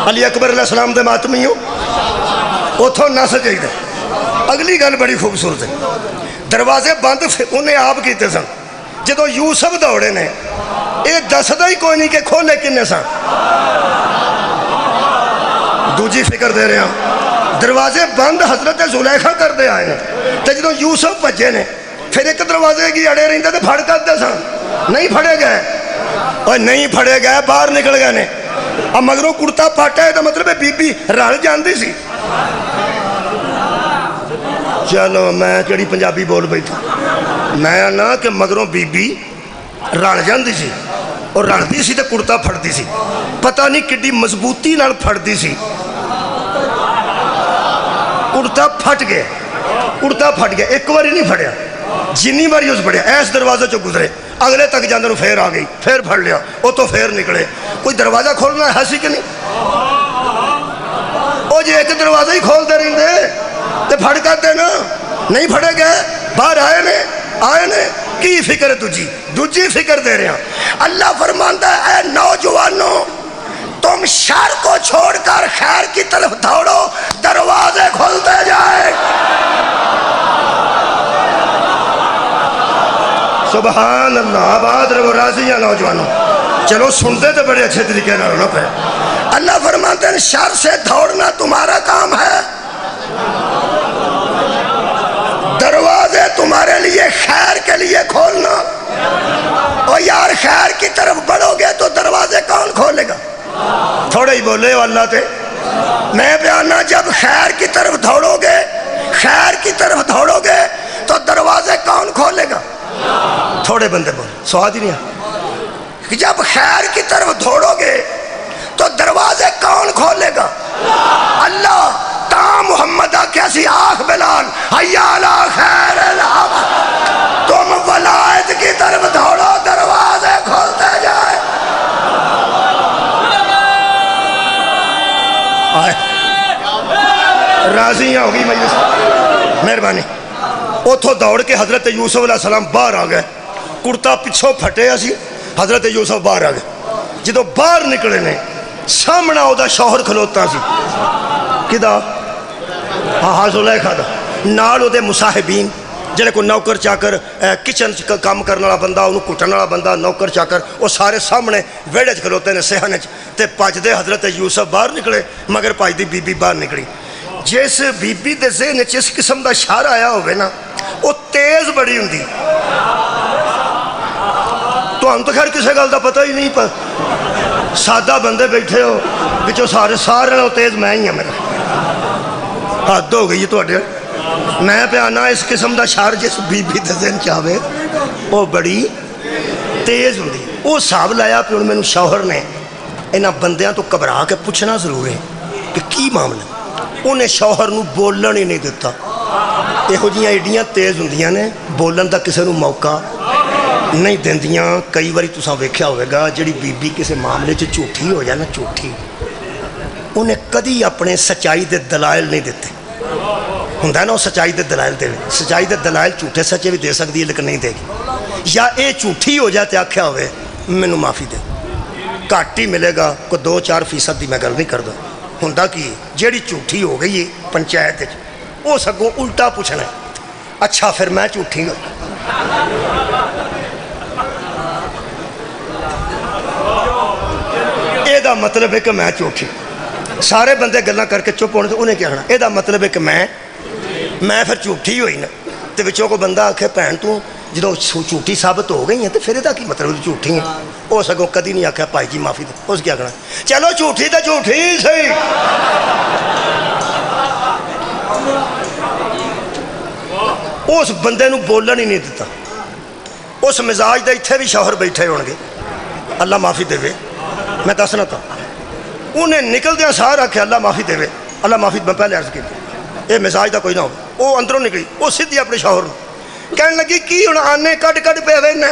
علی اکبر علیہ السلام دے ماتمی ہو اتھو نہ سجائی دے۔ اگلی گل بڑی خوبصورت ہے، دروازے بند انہیں آپ کیتے سن، جدو یوسف دوڑے نے یہ دسدا ہی کوئی نہیں کہ کھولے کنے سن۔ دوجی فکر دے رہے ہیں، دروازے بند حضرت زلیخا کر دے آئے ہیں، تو جدو یوسف بجے نے پھر ایک دروازے کی اڑے رہتے تو پھڑ کرتے سن، نہیں پھڑے گئے، اور نہیں پھڑے گئے باہر نکل گئے نے۔ اب مگروں کرتا پاٹا ہے تو مطلب ہے بی بی رل جاندی سی۔ چلو میں کیڑی پنجابی بول بیٹھا، میں نا کہ مگروں بی بی رل جاندی سی، اور رلدی سی تو کرتا پھڑتی سی، پتہ نہیں کڈی مضبوطی نال پھڑتی سی، کرتا پھٹ گیا، کرتا پھٹ گیا، ایک بار ہی نہیں پھڑیا، جنی باری اس پھڑیا ایس دروازے چو گزرے، اگلے تک جاندے نو پھر آ گئی، پھر پھڑ لیا، وہ تو پھر نکلے۔ کوئی دروازہ کھولنا ہے سی کہ نہیں؟ وہ جی ایک دروازہ ہی کھول دے رہے ہیں تو پھڑ کرتے نا، نہیں پھڑے گئے، باہر آئے نے، کی فکر ہے تجھی؟ دوجی فکر دے رہے ہیں۔ اللہ فرماندا ہے اے نوجوانوں تم شر کو چھوڑ کر خیر کی طرف دوڑو، دروازے کھلتے جائے۔ سبحان اللہ، آباد رہو، راضی ہیں نوجوانوں، چلو سنتے تو بڑے اچھے طریقے نہ ہونا پہ۔ اللہ فرماتے ہیں شر سے دوڑنا تمہارا کام ہے، دروازے تمہارے لیے خیر کے لیے کھولنا۔ اور یار خیر کی طرف بڑھو گے تو دروازے کون کھولے گا؟ تھوڑے ہی بولے ہو اللہ تے، میں بیانا جب خیر کی طرف دوڑو گے، خیر کی طرف دوڑو گے تو دروازے کون کھولے گا؟ تھوڑے بندے بولے، سواد ہی نہیں ہے کہ جب خیر کی طرف دوڑو گے تو دروازے کون کھولے گا؟ اللہ۔ تا محمد کیسی آنکھ بلال حیا علی خیر العمل، تم ولایت کی طرف دوڑو دروازے کھولتے جائے۔ راضی ہوگی مجلس، مہربانی۔ اتھو دوڑ کے حضرت یوسف علیہ السلام باہر آ گئے، کرتا پچھو پھٹے سی، حضرت یوسف باہر آ گئے۔ جدو باہر نکلے نے سامنا او دا شوہر کھلوتا سی، کدا؟ ہاں زلیخا دا، نال او دے مصاحبین جڑے کو نوکر چاکر کچن کام کرنے والا بندہ، انہوں کٹن والا بندہ، نوکر چاکر، وہ سارے سامنے ویڑے کھلوتے نے صحن تے پج دے حضرت یوسف باہر نکلے، مگر پج دی بی بی باہر نکلی۔ جس بی بی دے ذہن جس قسم دا شعر آیا ہوئے نا وہ تیز بڑی ہوں دی، تو ہم تو خیر کسے گل دا پتہ ہی نہیں، پر سادہ بندے بیٹھے ہو بچو سارے لو تیز میں ہی ہوں، میرا حد ہو گئی تو اڈے۔ میں پہ آنا اس قسم دا شعر جس بی بی دے ذہن چاہوے وہ بڑی تیز ہوں دی۔ وہ حساب لایا کہ ہوں مینوں شوہر نے انہاں بندیاں تو گھبرا کے پوچھنا ضرور ہے کہ کی معاملہ، انہیں شوہر نو بولن ہی نہیں دیتا۔ یہو جیاں ایڈیاں تیز ہوندیاں نے، بولن دا کسے نو موقع نہیں دیندیاں۔ کئی باری تساں ویکھیا ہوئے گا جڑی بی بی کسے معاملے چ جھوٹھی ہو جائے نا، جھوٹھی، انہیں کدی اپنے سچائی دے دلائل نہیں دیتے۔ ہوندا ہے نا وہ سچائی دے دلائل دے، سچائی دے دلائل جھوٹے سچے بھی دے سکتی ہے لیکن نہیں دے گی۔ یا اے جھوٹھی ہو جائے تے آکھیا ہوئے مینوں معافی دے، گھٹ ہی ملے گا، کوئی 2-4% دی میں گل نہیں کردا۔ ہوندا کی جیڑی جھوٹھی ہو گئی ہے پنچایت وچ، وہ سگوں الٹا پوچھنا ہے اچھا پھر میں جھوٹھی ہوں۔ اے دا مطلب ہے کہ میں جھوٹھی، سارے بندے گلاں کر کے چپ ہونے تو انہیں کیا کہنا، اے دا مطلب ہے کہ میں پھر جھوٹھی ہوئی نا۔ تو بچوں کو بندہ آکھے بھین تو جدو جھوٹھی ثابت ہو گئی ہیں تو پھر یہ کی مطلب جھوٹھی ہیں؟ وہ سگوں کدی نہیں آکھیا بھائی جی معافی دے، اس کیا کہنا چلو جھوٹھی تو جھوٹھی صحیح۔ اس بندے نو بولن ہی نہیں دیتا۔ اس مزاج دے اتنے بھی شوہر بیٹھے ہون گے، اللہ معافی دے، میں دسنا تھا انہیں نکلدیا سار آکھے اللہ معافی دے، اللہ معافی میں پہلے عرض کی یہ مزاج دا کوئی نہ ہو۔ وہ اندروں نکلی، وہ سیدھی اپنے شوہر کہنے لگی کی ہوں آنے کٹ پہ وینا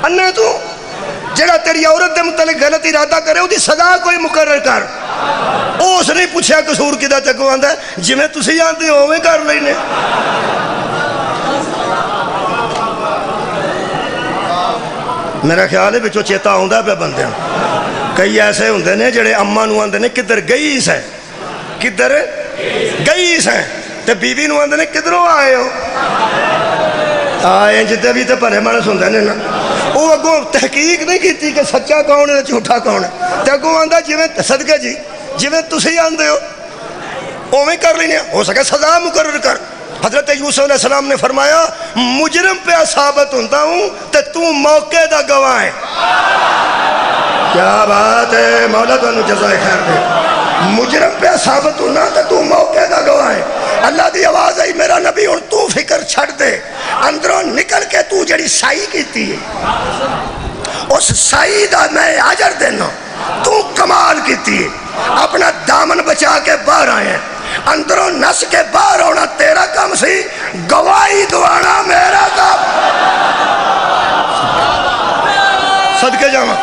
انے تو جڑا تیری عورت دے متعلق غلط ارادہ کرے وہ سزا کوئی مقرر کر۔ اس نے پوچھا قصور کدا چگو آندا ہے جویں تسی آندے ہو اوویں کر لینے۔ میرا خیال ہے بچوں چیتا آندا پیا بندیاں، کئی ایسے ہوندے نے جڑے اماں نو آندے نے کدھر گئی سیں، کدھر گئی سیں، تے بیوی نو آندے نے کدھروں آئے ہو، آئے جتے بھی تے پرے مانس ہوندے نے نا۔ وہ اگوں تحقیق نہیں کیتی کہ سچا کون ہے جھوٹا کون ہے، تے اگوں آندا جویں صدقے جی جویں تسی آندے ہو اوویں کر لینے، ہو سکے سزا مقرر کر۔ حضرت یوسف علیہ السلام نے فرمایا مجرم پہ ثابت ہوتا ہوں تے تو موقع دا گواہ ہے۔ کیا بات ہے، مولا تو انہوں جزائے خیر دے۔ مجرم پہ ثابت ہونا تے تو موقع دا گواہ ہے۔ اللہ دی آواز آئی میرا نبی ہن تو فکر چھڑ دے، اندروں نکل کے تو جڑی سائی کیتی ہے اس سائی دا میں اجر دینا، تو کمال کیتی ہے، اپنا دامن بچا کے باہر آئے ہیں، اندروں نس کے باہر ہونا تیرا کام سی، گواہی دوانا میرا کام۔ صدقے جاواں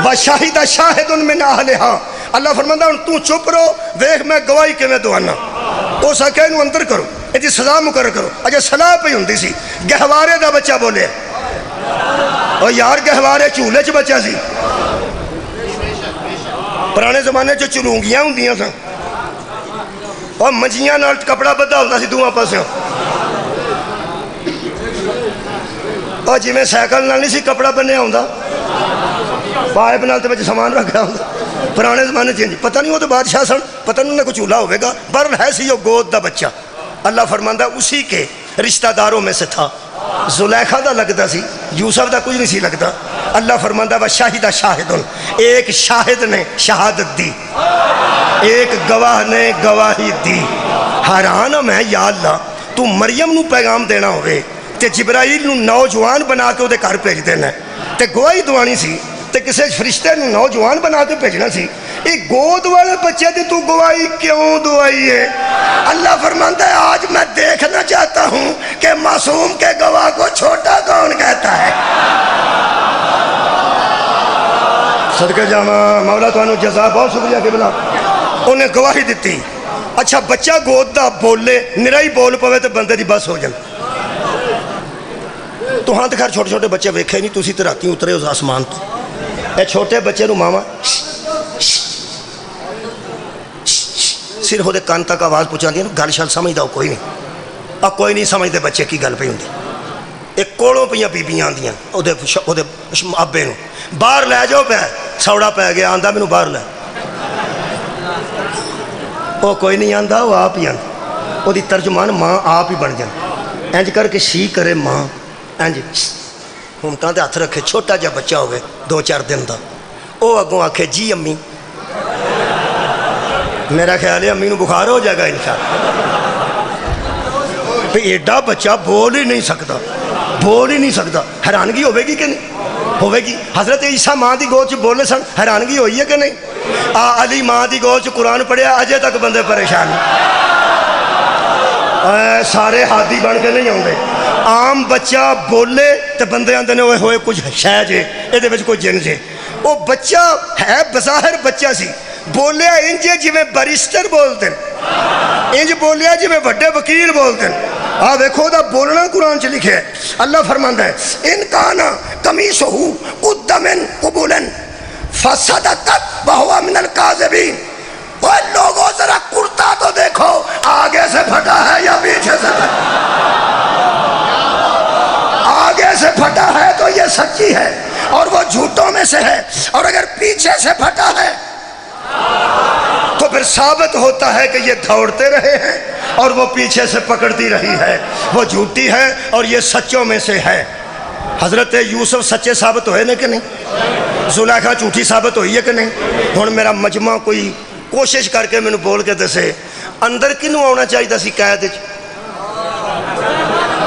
وَشَاهِدَ شَاهِدٌ مِّنْ أَهْلِهَا، اللہ فرماندا ہن تو چپ رہو، دیکھ میں گواہی کیویں دوانا۔ اس آکھیا اینو اندر کرو، ایدی سزا مقرر کرو۔ اجے صلاح پئی ہوندی سی، گہوارے دا بچہ بولے، او یار گہوارے چولے چ بچہ سی، پرانے زمانے چ چلونگیاں ہوندیاں سن، اور منجیاں نال کپڑا بدھا ہوندا سی دوواں پاسیوں، اور جویں سائیکل نال نہیں سی کپڑا بنیا ہوندا، پائپ نال تے وچ سامان رکھا ہوندا۔ پرانے زمانے چ پتہ نہیں وہ تو بادشاہ سن، پتہ نہیں انہیں کوئی چولہا ہوئے گا، بہرحال ہے سی وہ گود دا بچہ۔ اللہ فرماندا اسی کے رشتہ داروں میں سے تھا، زلیخا دا لگتا سی، یوسف دا کچھ نہیں سی لگتا۔ اللہ فرماندا وَشَاهِدَ شَاهِدٌ، ایک شاہد نے شہادت دی، ایک گواہ نے گواہی دی۔ حیران ہوں میں یا اللہ تو مریم نو پیغام دینا ہوئے تے جبرائیل نو نوجوان بنا کے وہ گھر بھیج دینا ہے، تے گواہی دوانی سی تے کسے فرشتے نو نوجوان بنا کے بھیجنا سی، ایک گود والے بچے دی تو گواہی کیوں دوائی ہے؟ اللہ فرماندا ہے آج میں دیکھنا چاہتا ہوں کہ معصوم کے گواہ کو چھوٹا کون کہتا ہے۔ صدقے جاواں مولا تانوں جزا، بہت شکریہ کہ بلا انہیں گواہی دیتی۔ اچھا بچہ گود دا بولے، نرائی بول پوے تو بندے دی بس ہو جائے۔ تو ہاں تو خیر چھوٹے چھوٹے بچے ویکھے نہیں، تسی تے راتی اترے اس آسمان تو، اے چھوٹے بچے نو ماما صرف وہ کان تک آواز پہنچا دی، گل شل سمجھدا کوئی نہیں، اب کوئی نہیں سمجھتے بچے کی گل پئی ہوندی۔ ایک کولوں پئیاں بیبیاں آندیاں اودے ابے نو باہر لے جاؤ، پہ سوڑا پی گیا، آندا مینوں باہر لے، وہ کوئی نہیں آندا، وہ آپ ہی آندا، وہ دی ترجمان ماں آپ ہی بن جائے، انج کر کے سی کرے ماں، انج ہمتاں تے ہاتھ رکھے، چھوٹا جا بچہ ہوئے 2-4 دن دا، وہ اگوں آکھے جی امی، میرا خیال ہے امی نو بخار ہو جائے گا انشاءاللہ۔ بھی ایڈا بچہ بول ہی نہیں سکتا، بول ہی نہیں سکتا، حیرانگی ہوے گی کہ نہیں ہوے گی؟ حضرت عیسیٰ ماں دی گود چ بولے سن، حیرانگی ہوئی ہے کہ نہیں؟ علی ماں دی گود چ قرآن پڑھیا، اجے تک بندے پریشان سارے ہادی بن کے نہیں آتے۔ عام بچہ بولے تو بندے آتے ہیں ہوئے کچھ شہ جے یہ کوئی جن جے، وہ بچہ ہے بظاہر بچہ سی، بولیا انج جویں بریسٹر بولتے ہیں، انج بولیا جویں بڑے وکیل بولتے ہیں۔ دیکھو دا بولنا قرآن چ لکھے ہے، اللہ فرماندا ہے ان کانا قمیصہ قد من قبل فصدقت وهو من الكاذبین۔ وہ لوگوں ذرا کرتا تو دیکھو آگے سے پھٹا ہے یا پیچھے سے پھٹا، آگے سے پھٹا ہے تو یہ سچی ہے اور وہ جھوٹوں میں سے ہے، اور اگر پیچھے سے پھٹا ہے تو پھر ثابت ہوتا ہے کہ یہ دوڑتے رہے ہیں اور وہ پیچھے سے پکڑتی رہی ہے، وہ جھوٹی ہے اور یہ سچوں میں سے ہے۔ حضرت یوسف سچے ثابت ہوئے نا کہ نہیں؟ زلیخا جھوٹی ثابت ہوئی ہے کہ نہیں؟ ہن میرا مجمع کوئی کوشش کر کے میں بول کے دسے اندر کنوں آنا چاہیے سی قید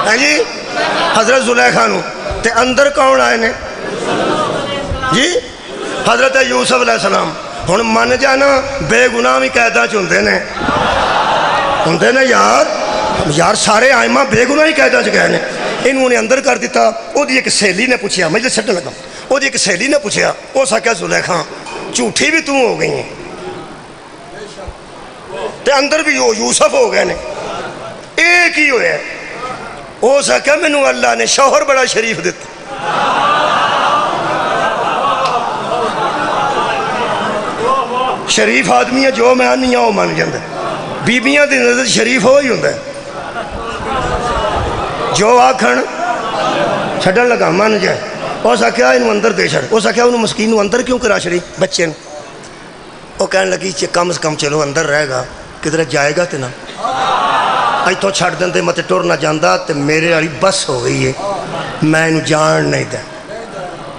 ہے جی؟ حضرت زلیخا نو تے اندر کون آئے نے جی؟ حضرت یوسف علیہ السلام۔ ہن من جانا بے گناہ بھی قیداں چ ہوندے نے یار سارے آئمہ بے گناہ ہی قیداں چ گئے نے، انہوں نے اندر کر دیتا۔ وہ دی ایک سہیلی نے پوچھا، میں جب چھڈن لگا، وہ دی ایک سہیلی نے پوچھا، وہ سکیا زلیخا جھوٹی بھی تو ہو گئی ہیں تے اندر بھی وہ یوسف ہو گئے نے، ایک ہی ہوئے۔ ہو سکیا مینوں اللہ نے شوہر بڑا شریف دیتا، شریف آدمی ہے جو میں آنی ہوں وہ من جاندے، بیبیاں دی نظر شریف ہو ہی ہوندہ ہے، جو آکھن چھڑن لگا من جائے۔ ہو سکیا انہوں اندر دے چھڑ، ہو سکیا انہوں مسکین نو اندر کیوں کرا چھڑی بچے نے؟ وہ کہنے لگی کم از کم چلو اندر رہے گا، کدھر جائے گا تے نا ایتھوں چھڑ دیں مت ٹر نہ جاندہ تے میرے والی بس ہو گئی ہے، میں انہوں جان نہیں دیں،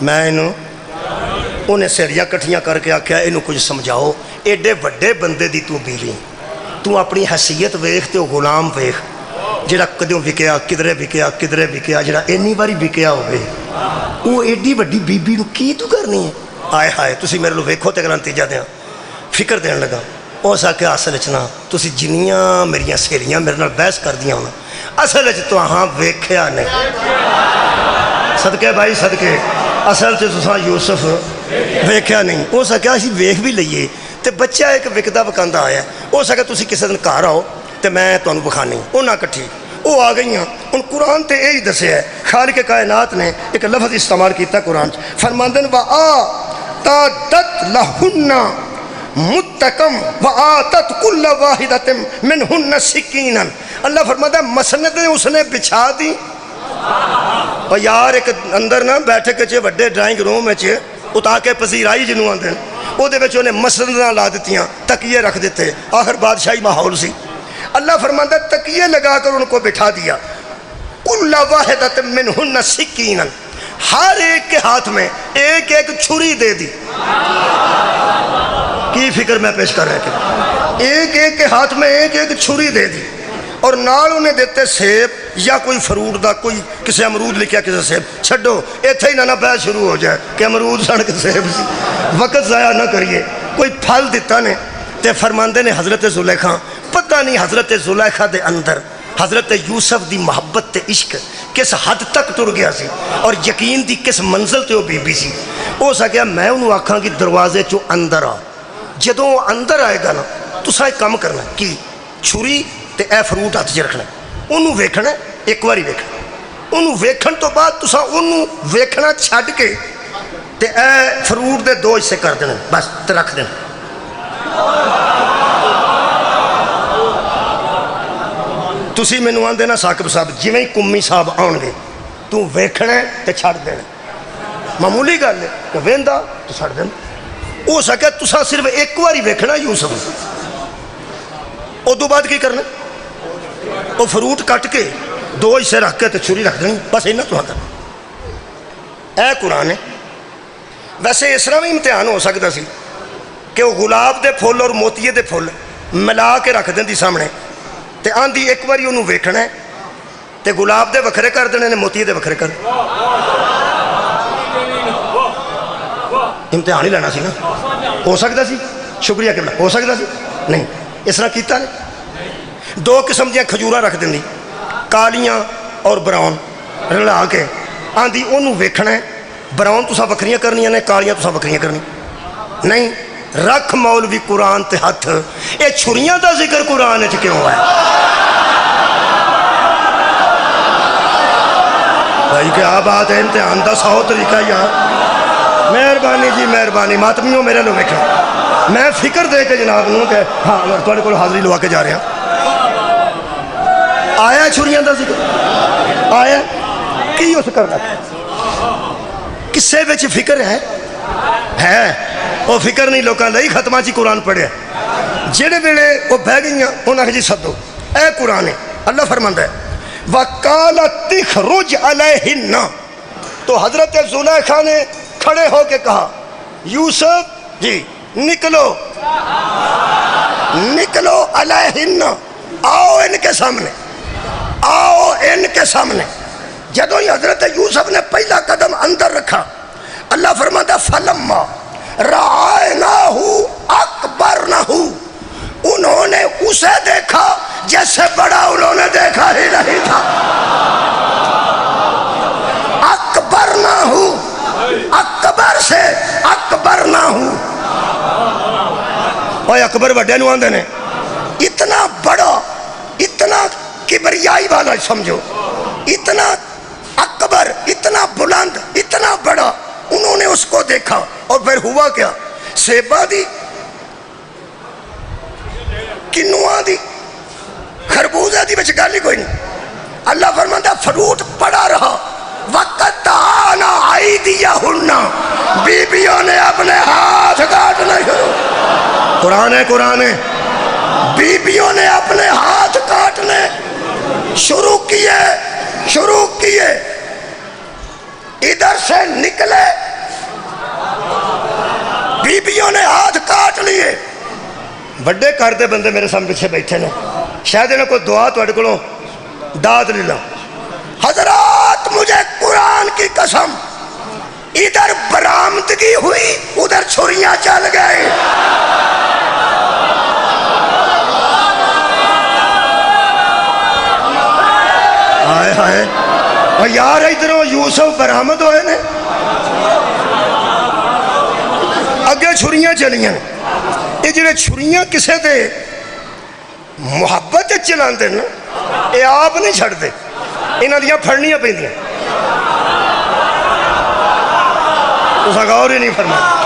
میں انہوں انہیں سیریاں کٹھیاں کر کے آکھیا انہوں کچھ سمجھاؤ، ایڈے بڑے بندے دی تو بیوی، تو اپنی حیثیت ویکھ تے غلام ویکھ، جڑا کدیوں وکیا کدھرے وکیا جڑا اینی باری وکیا ہوئے، وہ ایڈی بڑی بیبی نو کی تو کرنی ہے؟ آئے ہائے تسی میرے لو ویکھو تے اگر نتیجہ دیاں فکر دین لگا۔ وہ سکیا اصل چنا تسی جنیاں میریاں سہیلیاں میرے نال بحث کر دیاں ہونا، اصل چ تو ہاں ویکھیا نہیں، صدقے بھائی صدقے، اصل چ تساں یوسف ویکھیا نہیں۔ ہو سکیا اسی ویکھ بھی لئیے تے بچہ ایک وکدا وکاندا آیا، ہو سکیا تسی کسی دن گھر آؤ تے میں تانوں بکھانی، انہاں کٹھی وہ آ گئیاں۔ ان قرآن تے یہی دسیا ہے، خالق کائنات نے ایک لفظ استعمال کیتا قرآن فرماندن وآتت لہن متکم وآتت کل واحدت منہن سکینا۔ اللہ فرماتا ہے مسند اس نے بچھا دی، اور یار ایک اندر نہ بیٹھے کے وڈے ڈرائنگ روم میں اتا کے پذیرائی جنوں آندے وہ دے وچ انہیں مسنداں لا دتیاں، تکیے رکھ دیتے، آخر بادشاہی ماحول سی۔ اللہ فرماتا ہے تکیے لگا کر ان کو بٹھا دیا، کل واحدت منہن سکینا، ہر ایک کے ہاتھ میں ایک ایک چھری دے دی۔ کی فکر میں پیش کر رہے تھے، ایک ایک کے ہاتھ میں ایک ایک چھری دے دی، اور نال انہیں دیتے سیب یا کوئی فروٹ دا، کوئی کسی امرود لکھیا کسی سیب، چھڑو ایتھے ہی نہ بحث شروع ہو جائے کہ امرود سن کے سیب سی، وقت ضائع نہ کریے، کوئی پھل دیتا نے تے فرماندے نے حضرت زلیخا، پتہ نہیں حضرت زلیخا دے اندر حضرت یوسف دی محبت تے عشق کس حد تک تر گیا سی، اور یقین دی کس منزل تے وہ بی بی سی۔ ہو سکیا میں انہوں آکھاں کہ دروازے چو اندر آ، جدوں اندر آئے گا نا تساں ایک کام کرنا، کی چھری تے اے فروٹ ہاتھ چ رکھنا، انہوں ویکھنا ایک واری ویکھنا، انہوں ویکھن تو بعد تساں انہوں ویکھنا چھڈ کے تے اے فروٹ دے دو حصے کر دینا، بس تے رکھ دینا۔ تسی مینوں آندے نا ثاقب صاحب جویں ہی کمی صاحب آن گے تو ویکھنا تے چھڈ دینا، معمولی گل ہے کہ ویندا تو چھڈ دینا۔ ہو سکے تساں صرف ایک واری ویکھنا یوسف، ادو بعد کی کرنا؟ وہ فروٹ کٹ کے دو حصے رکھ کے تے چھری رکھ دینی، بس اینا تو کرنا۔ اے قرآن ہے۔ ویسے اس طرح بھی امتحان ہو سکتا سی کہ وہ گلاب دے پھول اور موتیے دے پھول ملا کے رکھ دیں دی سامنے تے آندھی ایک باری انہوں ویکھنا ہے تے گلاب دے وکھرے کر دینے نے موتی دے وکھرے کر امتحان ہی لینا سی نا ہو سکتا سی شکریہ کہ ہو سکتا سی نہیں اس طرح کیتا نہیں دو قسم دیا کھجورا رکھ دیں کالیاں اور براؤن رلا کے آندھی انہوں ویکھنا ہے براؤن تسا وکھریاں کرنیاں نے کالیاں تسا وکھریاں کرنی نہیں رکھ مولوی قرآن تے ہاتھ اے چھریاں دا ذکر قرآن اچھ کیوں ہے بھائی کیا بات ہے امتحان دا 100 طریقہ یہاں مہربانی جی مہربانی ماتمیوں میرے لوگ ویکھنا میں فکر دے کے جناب نوں کہ ہاں تھوڑے کو حاضری لوا کے جا رہے ہیں آیا چھریاں دا ذکر آیا کی اس کرنا کسے بچ فکر ہے وہ فکر نہیں لوکاں لئی ختمہ چی قرآن پڑھے جڑے ویلے وہ بہ گئیاں انہاں جی سدو اے قرآن ہے اللہ فرماندا ہے وَقَالَتْ تِخْرُجْ عَلَيْهِنَّ تو حضرت زلیخا نے کھڑے ہو کے کہا یوسف جی نکلو نکلو علیہن آؤ ان کے سامنے آؤ ان کے سامنے جدوں ہی حضرت یوسف نے پہلا قدم اندر رکھا اللہ فرماتا فلما رأیناہ اکبرنہ انہوں نے اسے دیکھا جیسے بڑا انہوں نے دیکھا ہی نہیں تھا اکبرنہ اکبر سے اکبرنہ اوہ اکبر بڑے نو آندے نے اتنا بڑا اتنا کبریائی والا سمجھو اتنا اکبر اتنا بلند اتنا بڑا انہوں نے اس کو دیکھا اور پھر ہوا کیا سیبہ دی کنوہ دی خربوزہ دی بچ گالی کوئی نہیں اللہ فرماتا فروٹ پڑا رہا وقت آنا آئی دیا ہننا بیبیوں نے اپنے ہاتھ کاٹنا شروع قرآن ہے قرآن ہے بیبیوں نے اپنے ہاتھ کاٹنے شروع کیے ادھر سے نکلے بیبیوں نے ہاتھ کاٹ لیے بڑے کردے بندے میرے سامنے پیچھے بیٹھے نے شاید انہیں کوئی دعا تو اڑکلوں داد لے لوں حضرات مجھے قرآن کی قسم ادھر برآمدگی ہوئی ادھر چھریاں چل گئے آئے آئے اور یار ادھروں یوسف برآمد ہوئے نے اگے چھریاں چلیاں یہ جڑے چھریاں کسے دے محبت چلان دے نا یہ آپ نہیں چھڑ دے انہاں دیاں پھڑنیاں پہ دیاں اس غور ہی نہیں فرمایا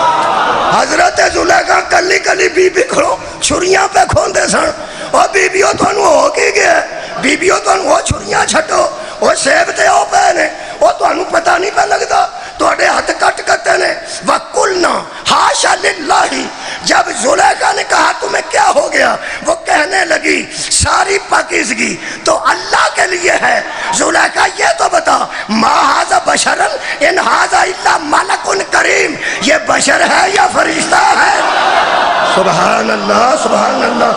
حضرت زلیخا کلی کلی بی بی کھڑو چھریاں پہ کھوندے سن اور بی بیوں تو انہوں ہو کی گیا بیبیوں تو انہوں چھریاں چھٹو وہ سیب تے ہو پہنے وہ تو انہوں پتہ نہیں پہ لگتا تو اڑے ہاتھ کٹ کرتے نے وَقُلْنَا حاشا للہ جب زلیخا نے کہا تمہیں کیا ہو گیا وہ کہنے لگی ساری پاکیزگی تو اللہ کے لیے ہے زلیخا یہ تو بتا ما ھذا بشرا ان ھذا الا ملک کریم یہ بشر ہے یا فرشتہ ہے سبحان اللہ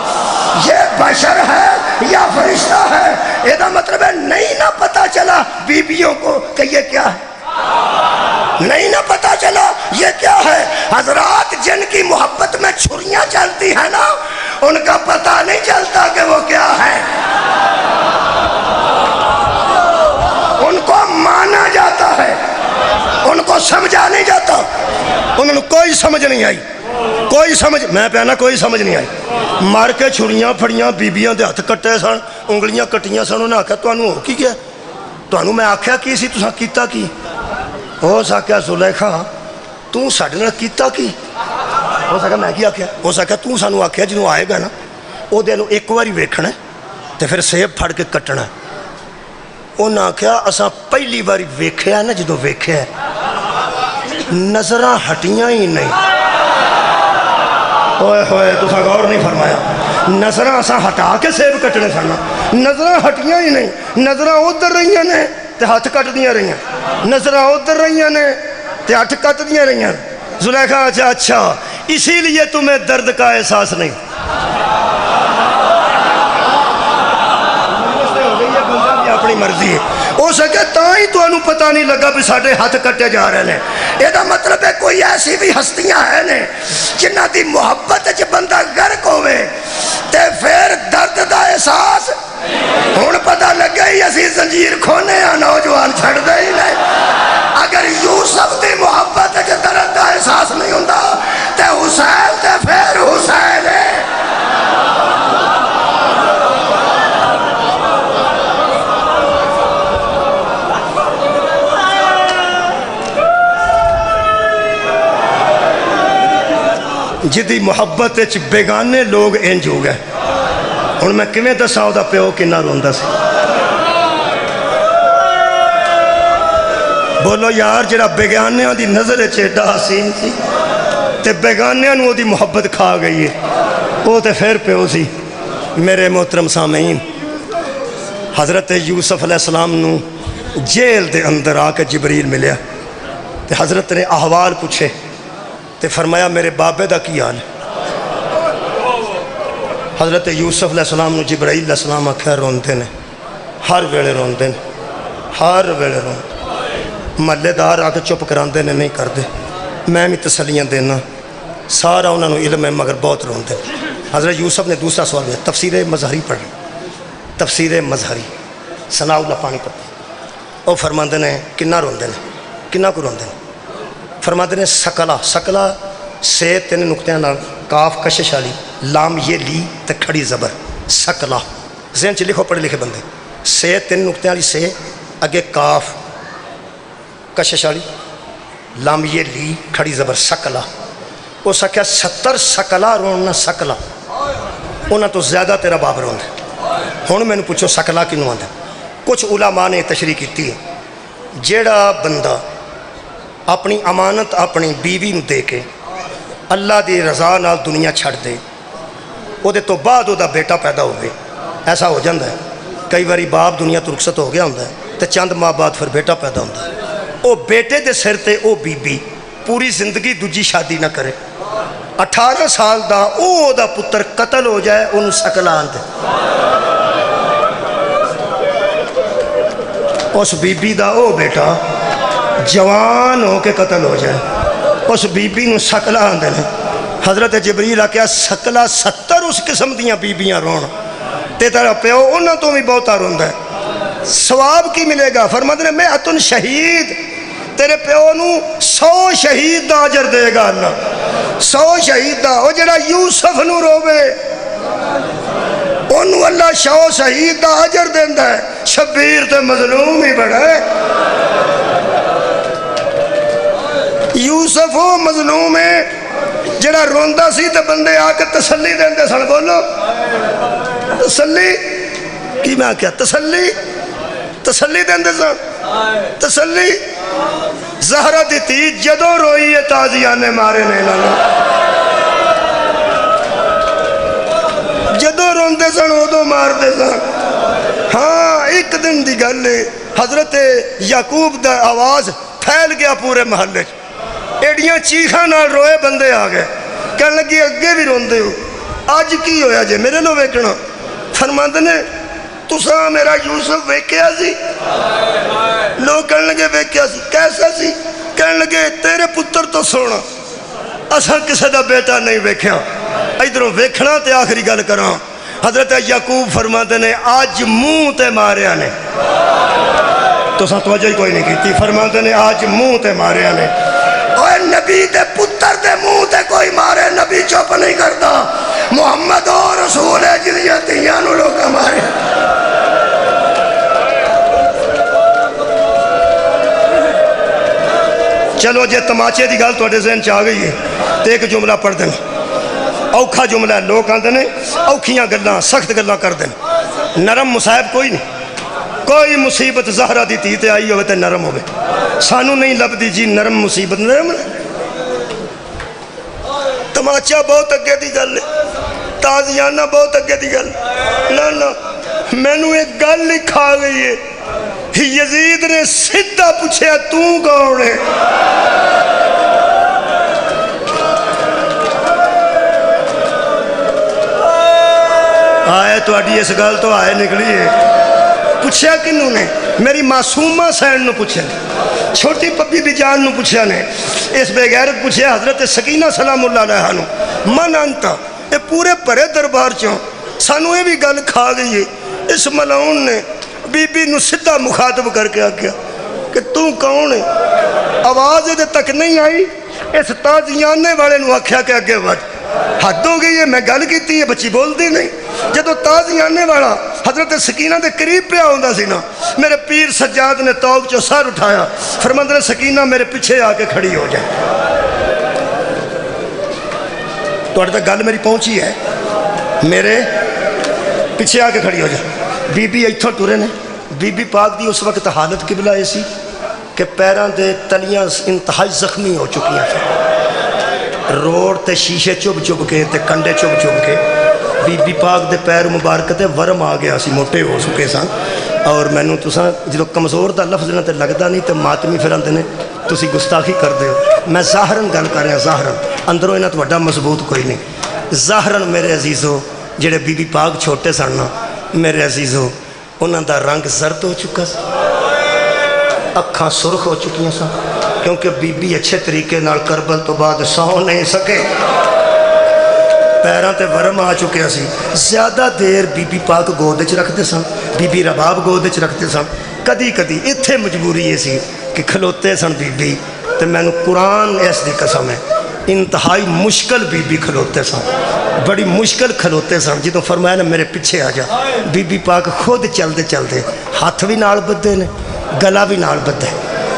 یہ بشر ہے یا فرشتہ ہے یہ مطلب ہے نہیں نہ پتا چلا بیبیوں کو کہ یہ کیا ہے نہیں نہ پتا چلا یہ کیا ہے حضرات جن کی محبت میں چھریاں چلتی ہیں نا ان کا پتہ نہیں چلتا کہ وہ کیا ہے ان کو مانا جاتا ہے ان کو سمجھا نہیں جاتا انہوں نے کوئی سمجھ نہیں آئی کوئی سمجھ میں پہنا کوئی سمجھ نہیں آئی مار کے چھریاں پھڑیاں بیبیاں دے ہاتھ کٹے سن انگلیاں کٹیاں سن انہوں نے آکھا تو انہوں ہو کی گیا تو انہوں میں آکھا کی سی تُساں کیتا کی ہو سکیا زلیخا تو ساڑھے نہ کیتا کی ہو سکیا میں کی آکھا ہو سکیا تو سانو آکھا جنہوں آئے گا نا وہ دے لو ایک واری ویکھنا ہے تو پھر سیب پھڑ کے کٹنا ہے انہوں نے آکھا اساں پہلی باری ویکھیا نا جدوں ویکھیا ہے نظرہ ہٹیاں ہی نہیں اوئے ہوئے تو سا غور نہیں فرمایا نظرہ اساں ہٹا کے سیب کٹنے سننا نظرہ ہٹیاں ہی نہیں نظرہ ادھر رہیاں نے تے ہاتھ کٹ دیاں رہیاں نظرہ ادھر رہیاں نے تے ہاتھ کٹ دیاں رہیاں زلیخا اچھا اسی لیے تمہیں درد کا احساس نہیں اپنے اپنی مرضی ہے ہو سکے تاں ہی تانوں پتہ نہیں لگا بھی ساڈے ہاتھ کٹے جا رہے ہیں یہ مطلب ہے کوئی ایسی بھی ہستیاں ہیں نے جنہ دی محبت چ بندہ غرق ہوئے تے پھر درد دا احساس ہن پتہ لگا ہی اسی زنجیر کھونے ہاں نوجوان چھڑ دے ہی نہیں اگر یوسف دی محبت چ درد دا احساس نہیں ہوندا تے حسین تے پھر حسین ہے جدی محبت وچ بیگانے لوگ انج ہو گئے ہن میں کیویں دساں او دا پیو کنا روندا سی بولو یار جڑا بیگانیاں دی نظر وچ ایڈا حسین سی تے بیگانیاں نوں او دی محبت کھا گئی ہے او تے پھر پیو سی میرے محترم سامعین حضرت یوسف علیہ السلام نوں جیل دے اندر آ کے جبریل ملیا تے حضرت نے احوال پوچھے تے فرمایا میرے بابے دا کی حال حضرت یوسف علیہ السلام نو جبرائیل علیہ السلام آکھیا روندے نے ہر ویلے روندے نے ہر ویلے روندے محلے دار آ کے چپ کراندے نے نہیں کردے میں بھی تسلیاں دینا سارا انہوں نے علم ہے مگر بہت روندے حضرت یوسف نے دوسرا سوال کیا تفسیر مظہری پڑھی تفسیر مظہری ثناء اللہ پانی پڑھی وہ فرماندے نے کنا روندے نے کنا کو روندے نے فرماتے ہیں سکلا سکلا سے 3 نقطے نال کاف کشش والی لام یہ لی تے کھڑی زبر سکلا ذہن چ لکھو پڑھے لکھے بندے سے 3 نقطے والی سے اگے کاف کشش والی لام یہ لی کھڑی زبر سکلا وہ سکیا 70 سکلا رونا سکلا انہاں تو زیادہ تیرا باب روند ہن مینوں پوچھو سکلا کینوں آندا کچھ علماء نے تشریح کیتی ہے جیڑا بندہ اپنی امانت اپنی بیوی نو دے کے اللہ دی رضا نال دنیا چھڑ دے او دے تو بعد او دا بیٹا پیدا ہوئے ایسا ہو جاندہ ہے کئی باری باپ دنیا تو رخصت ہو گیا ہوندہ ہے تو چند ماہ بعد پھر بیٹا پیدا ہوندہ ہے او بیٹے دے سر تے او بی بی پوری زندگی دوجی شادی نہ کرے 18 سال دا او دا پتر قتل ہو جائے انہوں سکلا آن دے اس بی بی دا او بیٹا جوان ہو کے قتل ہو جائے اس بی بی نو سکلا آن دے حضرت جبریل آکیا سکلا 70 اس قسم دیاں بی بیاں رون تے تیرا پیو انہاں تو بھی بہتا روندہ ہے ثواب کی ملے گا فرماتے ہیں میں اتن شہید تیرے پیو نو 100 شہید دا اجر دے گا اللہ 100 شہید دا او جڑا یوسف نو روے انہوں اللہ 100 شہید دا اجر دیندہ ہے شبیر تے مظلوم ہی بڑا ہے یوسف وہ مظلوم ہے جڑا روندہ سی تے بندے آ کے تسلی دیندے سن بولو تسلی کی میں کیا تسلی دیندے سن تسلی زہرہ دیتی جدو روئی ہے تازیانے مارے نینا جدو روندے سن ادو مار دے سن ہاں ایک دن دی گلے حضرت یعقوب دا آواز پھیل گیا پورے محلے ایڈیاں چیخاں نال روئے بندے آ گئے کہنے لگی اگے بھی روندے ہو آج کی ہویا جے میرے لو ویکنا فرماندے نے تساں میرا یوسف ویکیا سی لوگ کہنے لگے ویکیا سی کیسا سی کہنے لگے تیرے پتر تو سونا اساں کسے دا بیٹا نہیں ویکھیا ادھروں ویکھنا تے آخری گل کراں حضرت یعقوب فرماندے نے آج منہ تے ماریا نے تو سا توجہ ہی کوئی نہیں کیتی فرماندے نے آج منہ تے ماریا نے اوے نبی دے پتر دے منہ تے کوئی مارے نبی چپ نہیں کرتا محمد اور رسول ہے جنیاں تیاں نو لوگا مارے چلو جے تماچے دی گل توڑے ذہن چاہ گئی ہے تے ایک جملہ پڑھ دینا اوکھا جملہ ہے لوگ آندے نے اوکھیاں گلاں سخت گلاں کر دینا نرم مصائب کوئی نہیں کوئی مصیبت زہرہ دی تھی تے آئی ہوئے تے نرم ہوئے سانو نہیں لب دی جی نرم مصیبت نرم تماچا بہت اگے دی گل ہے تازیانہ بہت اگے دی گل نا میں نو ایک گل لکھا گئی ہے یزید نے سدھا پوچھے تو کون ہے آئے تو اڈی اس گل تو آئے نکلی ہے پوچھا کنوں نے؟ میری معصومہ سین نو پوچھا نے، چھوٹی پپی دی جان نو پوچھا نے، اس بے غیرت پوچھا حضرت سکینہ سلام اللہ علیہ نو، من انتا اے پورے پرے دربار چوں سانو یہ بھی گل کھا گئی ہے۔ اس ملعون نے بی بی نو سدھا مخاطب کر کے آکھیا کہ تو کون ہے؟ آواز دے تک نہیں آئی، اس تازیانے والے نو آکھیا کہ اگے بڑھ، حد ہو گئی ہے، میں گل کیتی ہے، بچی بول دی نہیں۔ جدو تازیانے والا حضرت سکینہ دے قریب پہ آؤندا سی نا، میرے پیر سجاد نے توق چو سر اٹھایا، فرماندے نے سکینہ میرے پیچھے آ کے کھڑی ہو جائے۔ تو تک گل میری پہنچی ہے، میرے پیچھے آ کے کھڑی ہو جائے۔ بی بی ایتھوں ٹرے نے، بی بی پاک دی اس وقت حالت قبلہ ایسی کہ پیران دے تلیاں انتہائی زخمی ہو چکیاں تھیں، روڑ تے شیشے چب چب کے تے کنڈے چب چب کے بی بی پاک دے پیر مبارک تے ورم آ گیا سی، موٹے ہو چکے سن۔ اور مینوں تساں جدو کمزور دا لفظ نہ تے لگدا نہیں تے ماتمی پھراندے نے، تسی گستاخی کردے ہو۔ میں ظاہراً گل کر رہا، ظاہراً، اندروں انہاں تہاڈا مضبوط کوئی نہیں۔ ظاہراً میرے عزیزو جڑے بی بی پاک چھوٹے سن نا، میرے عزیزو انہاں دا رنگ زرد ہو چکا سی، اکھاں سرخ ہو چکیاں سن، کیونکہ بی بی اچھے طریقے نال کربل تو بعد سو نہیں سکے، پیران تے ورم آ چکیا سی۔ زیادہ دیر بی بی پاک گود وچ رکھتے سن، بی بی رباب گود وچ رکھتے سن، کدی کدی اتھے مجبوری یہ سی کہ کھلوتے سن بی بی، تے مینوں قرآن اس دی قسم ہے انتہائی مشکل بی بی کھلوتے سن، بڑی مشکل کھلوتے سن۔ جدوں فرمایا نا میرے پیچھے آ جا، بی بی پاک خود چلتے چلتے ہاتھ بھی نال بدھے نے، گلا بھی نال بدھے،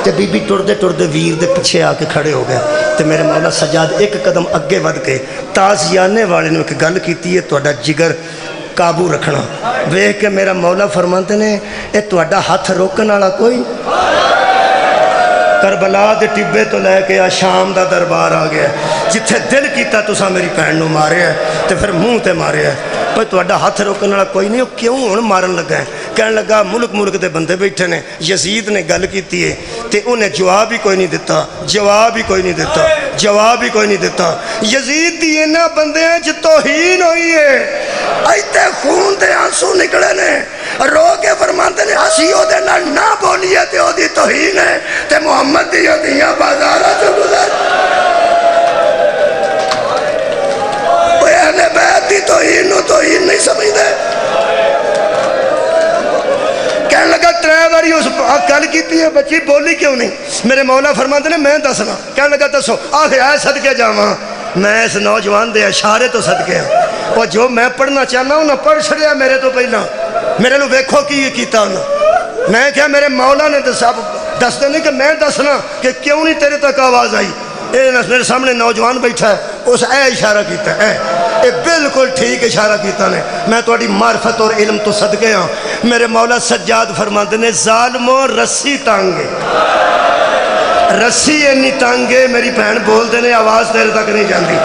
تے بی بی ٹردے ٹردے ویر دے پیچھے آ کے کھڑے ہو گئے۔ تے میرے مولا سجاد ایک قدم اگے ود کے تازیانے والے نے ایک گل کیتی ہے، تہاڈا جگر قابو رکھنا۔ ویکھ کے میرا مولا فرماندے نے اے تہاڈا ہاتھ روکن والا کوئی، کربلا دے ٹبے تو لے کے شام دا دربار آ گیا، جتھے دل کیتا تساں میری بہن نو ماریا ہے تے پھر منہ تے ماریا ہے، پر تہاڈا ہاتھ روکن والا کوئی نہیں۔ وہ کیوں ہن مارن لگا ہے؟ کہنے لگا ملک دے بندے بیٹھے نے، یزید نے گل کیتی ہے تے انہیں جواب ہی کوئی نہیں دیتا، جواب ہی کوئی نہیں دیتا، جواب ہی کوئی نہیں دیتا۔ یزید دی انہاں بندیاں وچ توہین ہوئی ہے، ایتے خون دے آنسو نکلے نے، رو کے فرماندے نے اسی او دے نال نہ بولیے تے او دی توہین ہے، تے محمد دی دیاں بازاراں چوں گزر اوے اہل بیت دی توہین نو توہین نہیں سمجھدے۔ کہنے لگا ترے باری اس گل کیتی ہے، بچی بولی کیوں نہیں؟ میرے مولا فرماندے نے میں دسنا۔ کہنے لگا دسو۔ آخر آئے صدقے جاواں، میں اس نوجوان دے اشارے تو صدقے ہوں، اور جو میں پڑھنا چاہنا ہوں نہ پڑھ چھڑیا میرے تو پہلا، میرے لو ویکھو کی کیتا انہوں۔ میں کیا میرے مولا نے دستے نہیں کہ میں دسنا کہ کیوں نہیں تیرے تک آواز آئی؟ میرے سامنے نوجوان بیٹھا ہے، اس اے اشارہ کیتا ہے، اے بالکل ٹھیک اشارہ کیتا نے، میں تہاڈی معرفت اور علم تو صدقے ہاں۔ میرے مولا سجاد فرماندے نے ظالمو رسی تانگے، رسی اینی تانگے، میری بہن بول دے نے آواز تیرے تک نہیں جاندی،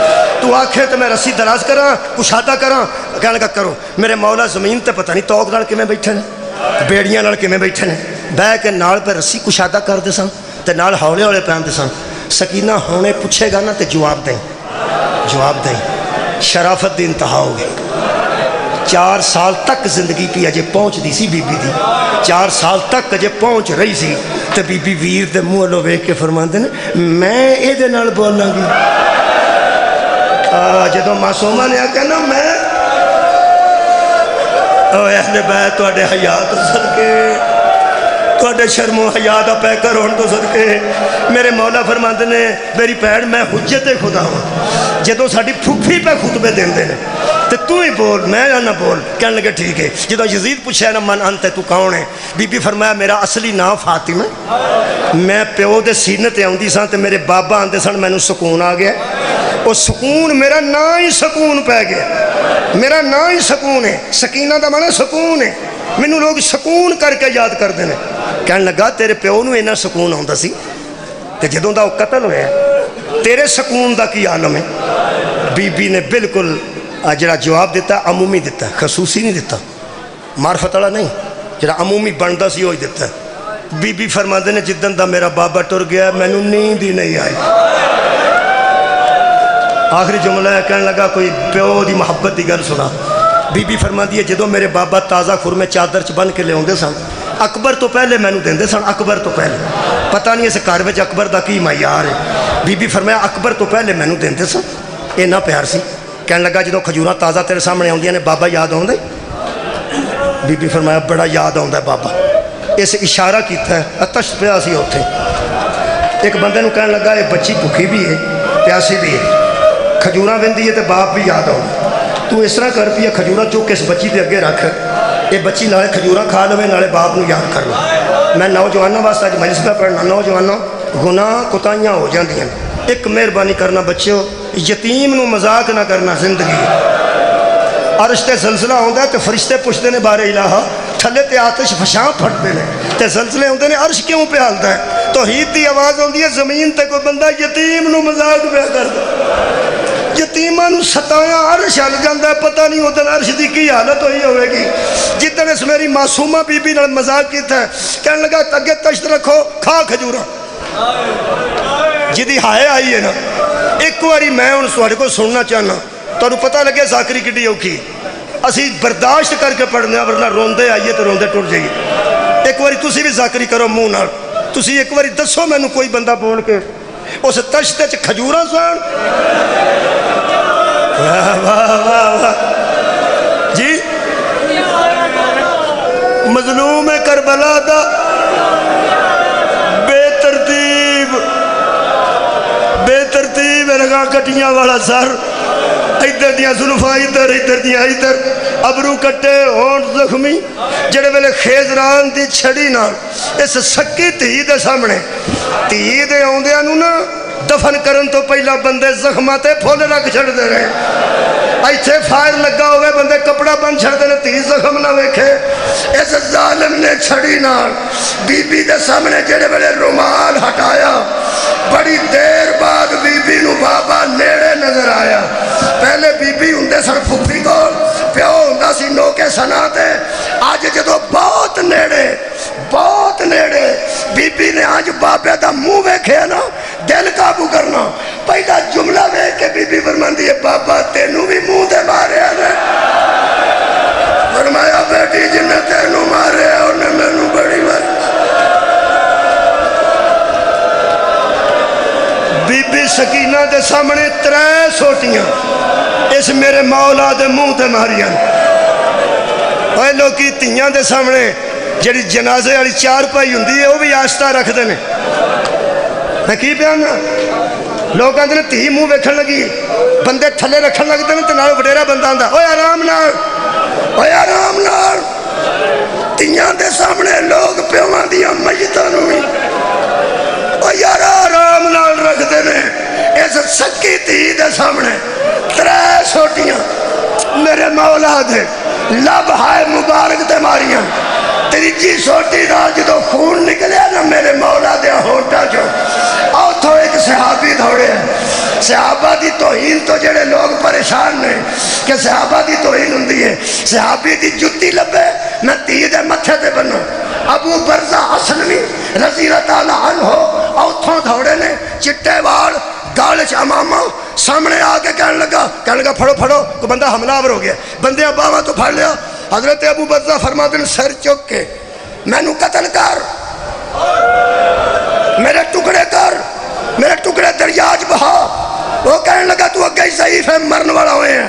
تو آکھے تو میں رسی دراز کراں، کشادہ کراں، کہنے لگا کرو۔ میرے مولا زمین تے پتہ نہیں توق نال کیویں بیٹھے نے، بیڑیاں نال کیویں بیٹھے نے، بہ کے نال پہ رسی کشادہ کردے سن تے نال ہولے ہولے پہنتے سن۔ سکینہ ہونے پوچھے گا نا تے جواب دیں، جواب دیں۔ شرافت دی انتہا ہو گئی۔ 4 سال تک زندگی پی اجے پہنچ دی سی بی بی دی، 4 سال تک اجے پہنچ رہی سی، تے بی بی ویر دے منہ والوں ویکھ کے فرماندے نے میں اے دے نال بولاں گی۔ جدوں معصومہ نے آکھیا نا میں اوے اہل بیت تہاڈے حیا تو صدقے، تہاڈے شرم و حیا دا پیکر ہون تو صدقے، میرے مولا فرماندے نے میری بہن میں حجت خدا ہوں، جدوں ساڈی پھوپھی پہ خطبے دیندے نے تے تو ہی بول، میں نہ بول۔ کہنے لگے ٹھیک ہے۔ جدوں یزید پوچھا نا من انت، تو کون ہے؟ بی بی فرمایا میرا اصلی نام فاطمہ، میں پیو دے سینے تے آندی سان تے میرے بابا آندے سن مینوں سکون آ گیا، وہ سکون میرا نا ہی سکون پہ گیا، میرا نا ہی سکون ہے۔ سکینہ دا معنی سکون ہے، مینوں لوگ سکون کر کے یاد کردے نے۔ کہنے لگا تیرے پیو نوں اینا سکون آندا سی تے جدوں دا وہ قتل ہویا تیرے سکون دا کی عالم ہے؟ بی بی نے بالکل جڑا جواب دیتا عمومی دیتا، خصوصی نہیں دیتا، معرفت والا نہیں، جڑا عمومی بندا سی وہی دیتا۔ بی بی فرماندے نے جدن دا میرا بابا ٹر گیا مینوں نیند ہی نہیں آئی۔ آخری جملہ ہے، کہنے لگا کوئی پیو دی محبت دی گل سنا، بی فرماندی ہے جدوں میرے بابا تازہ خرمے چادر چ بن کے لے سن اکبر تو پہلے مینوں دیندے سن، اکبر تو پہلے، پتہ نہیں اس گھر وچ اکبر دا کی معیار ہے۔ بی فرمایا اکبر تو پہلے مینوں دیندے سن، اینا پیار سی۔ کہنے لگا جدوں کھجوراں تازہ تیرے سامنے آندیاں نے بابا یاد آوندا؟ بی فرمایا بڑا یاد آوندا ہے بابا۔ اس اشارہ کیتا ہے، اتش پیا سی اوتھے۔ ایک بندے نوں کہنے لگا یہ بچی بھوکھی بھی ہے پیاسی بھی ہے، کھجوراں ویندی ہے تے باپ بھی یاد آوندا، تو اس طرح کر پیا کھجوراں چک کے اس بچی دے اگے رکھ، یہ بچی نالے کھجوراں کھا لوے نالے باپ نو یاد کر لو۔ میں نوجوانوں واسطے اج مجلس پہ پڑھنا، نوجوانوں گناہ کوتاہیاں ہو جاندیاں، ایک مہربانی کرنا بچیو، یتیم نو مذاق نہ کرنا زندگی۔ عرش تے زلزلہ ہوندا ہے تے فرشتے پوچھتے نے بارے الہ، تھلے تے آتش فشاں پھٹتے نے تے زلزلے ہوندے نے عرش کیوں پہ ہلدا ہے؟ توحید دی آواز ہوندی ہے زمین تے کوئی بندہ یتیم نو مذاق پہ کردا، یتیماں نو ستایا عرش ہل جاندا ہے، پتہ نہیں اودن عرش دی کی حالت ہوئی ہوئے گی جدن اس میری معصومہ بی بی نال مذاق کیتا ہے۔ کہنے لگا اگے تشت رکھو کھا کھجوراں، جدی ہائے آئی ہے نا۔ ایک باری میں ہن تہاڈے کول سننا چاہنا، تانوں پتہ لگے ذاکری کڈی اوکھی، اسی برداشت کر کے پڑھنے ورنہ روندے آئیے تو روندے ٹر جائیے۔ ایک باری تسی بھی ذاکری کرو منہ نال، تسی ایک باری دسو مینوں کوئی بندہ بول کے اس تشت وچ کھجوراں سن؟ واہ واہ واہ واہ جی، مظلوم کربلا دا بے ترتیب رگاں کٹیاں والا سر، ادھر دیاں زلفاں ادھر، ادھر دیاں ادھر، ابرو کٹے ہونٹ زخمی، جڑے ویلے خیزران دی چھڑی نال اس سکی تھی دے سامنے، تھی دے آوندیاں نوں نا دفن کرن تو پہلا بندے زخماں تے پھول رکھ چھڑ دے رہے، ایتھے فائر لگا ہوئے بندے کپڑا بن چھڑ دے نے تھی زخم نہ ویکھے۔ اس ظالم نے چھڑی نال بی بی دے سامنے جڑے ویلے رومال ہٹایا، بڑی دیر بعد بی بی نو بابا نیڑے نظر آیا۔ پہلے بی بی ہوندے سن پھپھی کول، پیو ہوندا سی نوکے سنا تے، آج جدو بہت نیڑے بی بی نے آج بابے دا منہ ویکھیا نا، دل قابو کرنا، پہلا جملہ ویکھ کے بی بی فرماندی ہے بابا تینوں بھی منہ دے ماریا نے؟ فرمایا بیٹی جن نے تینوں ماریا انہیں مینوں بڑی ماری۔ بی بی سکینہ دے سامنے 3 سوٹیاں اس میرے مولا دے منہ تے ماریاں۔ اوے لوکی تیاں دے سامنے جڑی جنازے والی 4 پائی ہوندی ہے وہ بھی آستہ رکھ دے نے، میں کی پیانا لوگ آندے نے تھی منہ ویکھن لگی، بندے تھلے رکھن لگتے ہیں تے نال وڈیرا بندہ آندا اوے آرام نال، اوے آرام نال۔ تیاں دے سامنے لوگ پیواں دیاں میتاں نوں بھی او یار آرام نال رکھتے نے، اس سکی تھی دے سامنے 3 سوٹیاں میرے مولا دے لب ہائے مبارک تے ماریاں۔ تیجی سوٹی دا جدو خون نکلیا نا میرے مولا دے ہونٹا جو، اوتھوں ایک صحابی دوڑے ہیں۔ صحابہ دی توہین تو جڑے لوگ پریشان نے کہ صحابہ دی توہین ہوندی ہے، صحابی دی جتی لبے میں تی دے متھے تے بنوں۔ ابو برزہ اسلمی رضی اللہ تعالیٰ عنہ اوتھوں دوڑے نے، چٹے وال گالچ امامہ، سامنے آکے کہنے لگا پھڑو کوئی بندہ حملہ آور ہو گیا، بندے اباواں تو پھڑ لیا۔ حضرت ابو برزہ فرماتے ہیں سر چک کے مینوں قتل کر، میرے ٹکڑے کر، میرے ٹکڑے دریاج بہا۔ وہ کہنے لگا تو اگے ضعیف ہے، مرن والا ہوئے ہیں،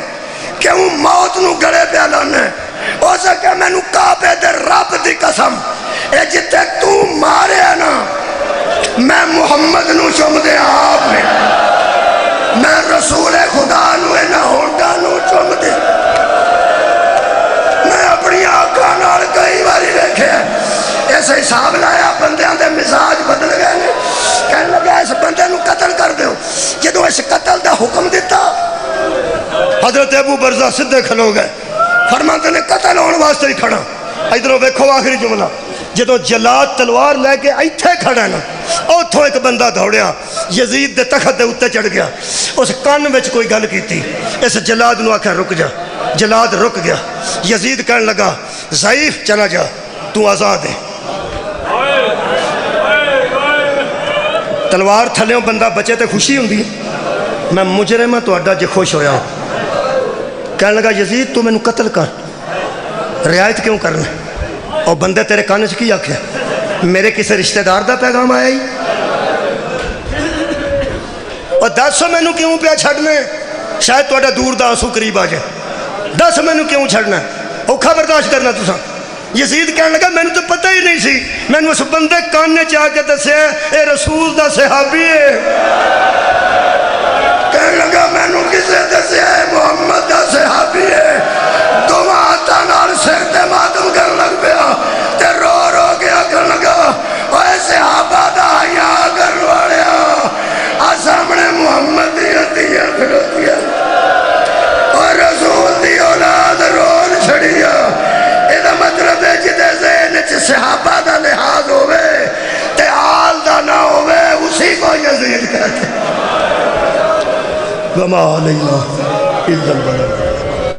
کیوں موت نو گڑے پہ لانا ہے؟ ہو سکے مینوں کعبے دے رب دی قسم اے جتے تو مارے نا میں محمد نو چوم دے آپ نے، میں رسول خدا نو اینا ہونٹا نو چوم دے، میں اپنی آنکھاں نال کئی باری ویکھے ایسے حساب لایا بندیاں دے مزاج بدل گئے نے۔ کہنے لگا اس بندے نو قتل کر دیو، جدو اس قتل دا حکم دیتا حضرت ابو برزہ سدھے کھلو گئے، فرماتے نے قتل ہونے واسطے ہی کھڑا۔ ادھروں ویکھو آخری جملہ، جدو جلاد تلوار لے کے ایتھے کھڑا نا، اوتھوں ایک بندہ دوڑیا یزید دے تخت دے اتے چڑھ گیا، اس کان وچ کوئی گل کیتی، اس جلاد نو آکھیا رک جا، جلاد رک گیا۔ یزید کہنے لگا ضعیف چلا جا تو آزاد ہے۔ تلوار تھلیوں بندہ بچے تے خوشی ہوندی ہے، میں مجرم ہاں تو اڈا جے خوش ہویا ہوں۔ کہنے لگا یزید تو مینوں قتل کر، رعایت کیوں کرنا؟ اور بندے تیرے کان چ کی آکھیا؟ میرے کسی رشتہ دار دا پیغام آیا ہی؟ اور دس مینوں کیوں پیا چھڑنا؟ شاید تہاڈا دور دا آنسو قریب آ جائے، دس مینوں کیوں چھڑنا؟ اوکھا برداشت کرنا تساں؟ یزید کہنے لگا مینوں تو پتہ ہی نہیں سی، مینوں اس بندے کانے چ آ کے دسیا اے رسول دا صحابی ہے۔ کہنے لگا مینوں کسے دسیا اے محمد دا صحابی ہے؟ دونوں ہاتھاں نال سر تے ماتم کرن لگ پیا تے رو رو کے آکھن لگا اوے صحابہ دا حیا کرن والیا، آ سامنے محمد دیاں دھیاں کھڑوتیاں اور رسول دی اولاد رول چھڑیا۔ یہ مطلب ہے جدے ذہن چ صحابہ دا لحاظ ہوئے تے آل دا نہ ہوئے اسی کو یزید کہتے۔ وما علینا الا البلاغ۔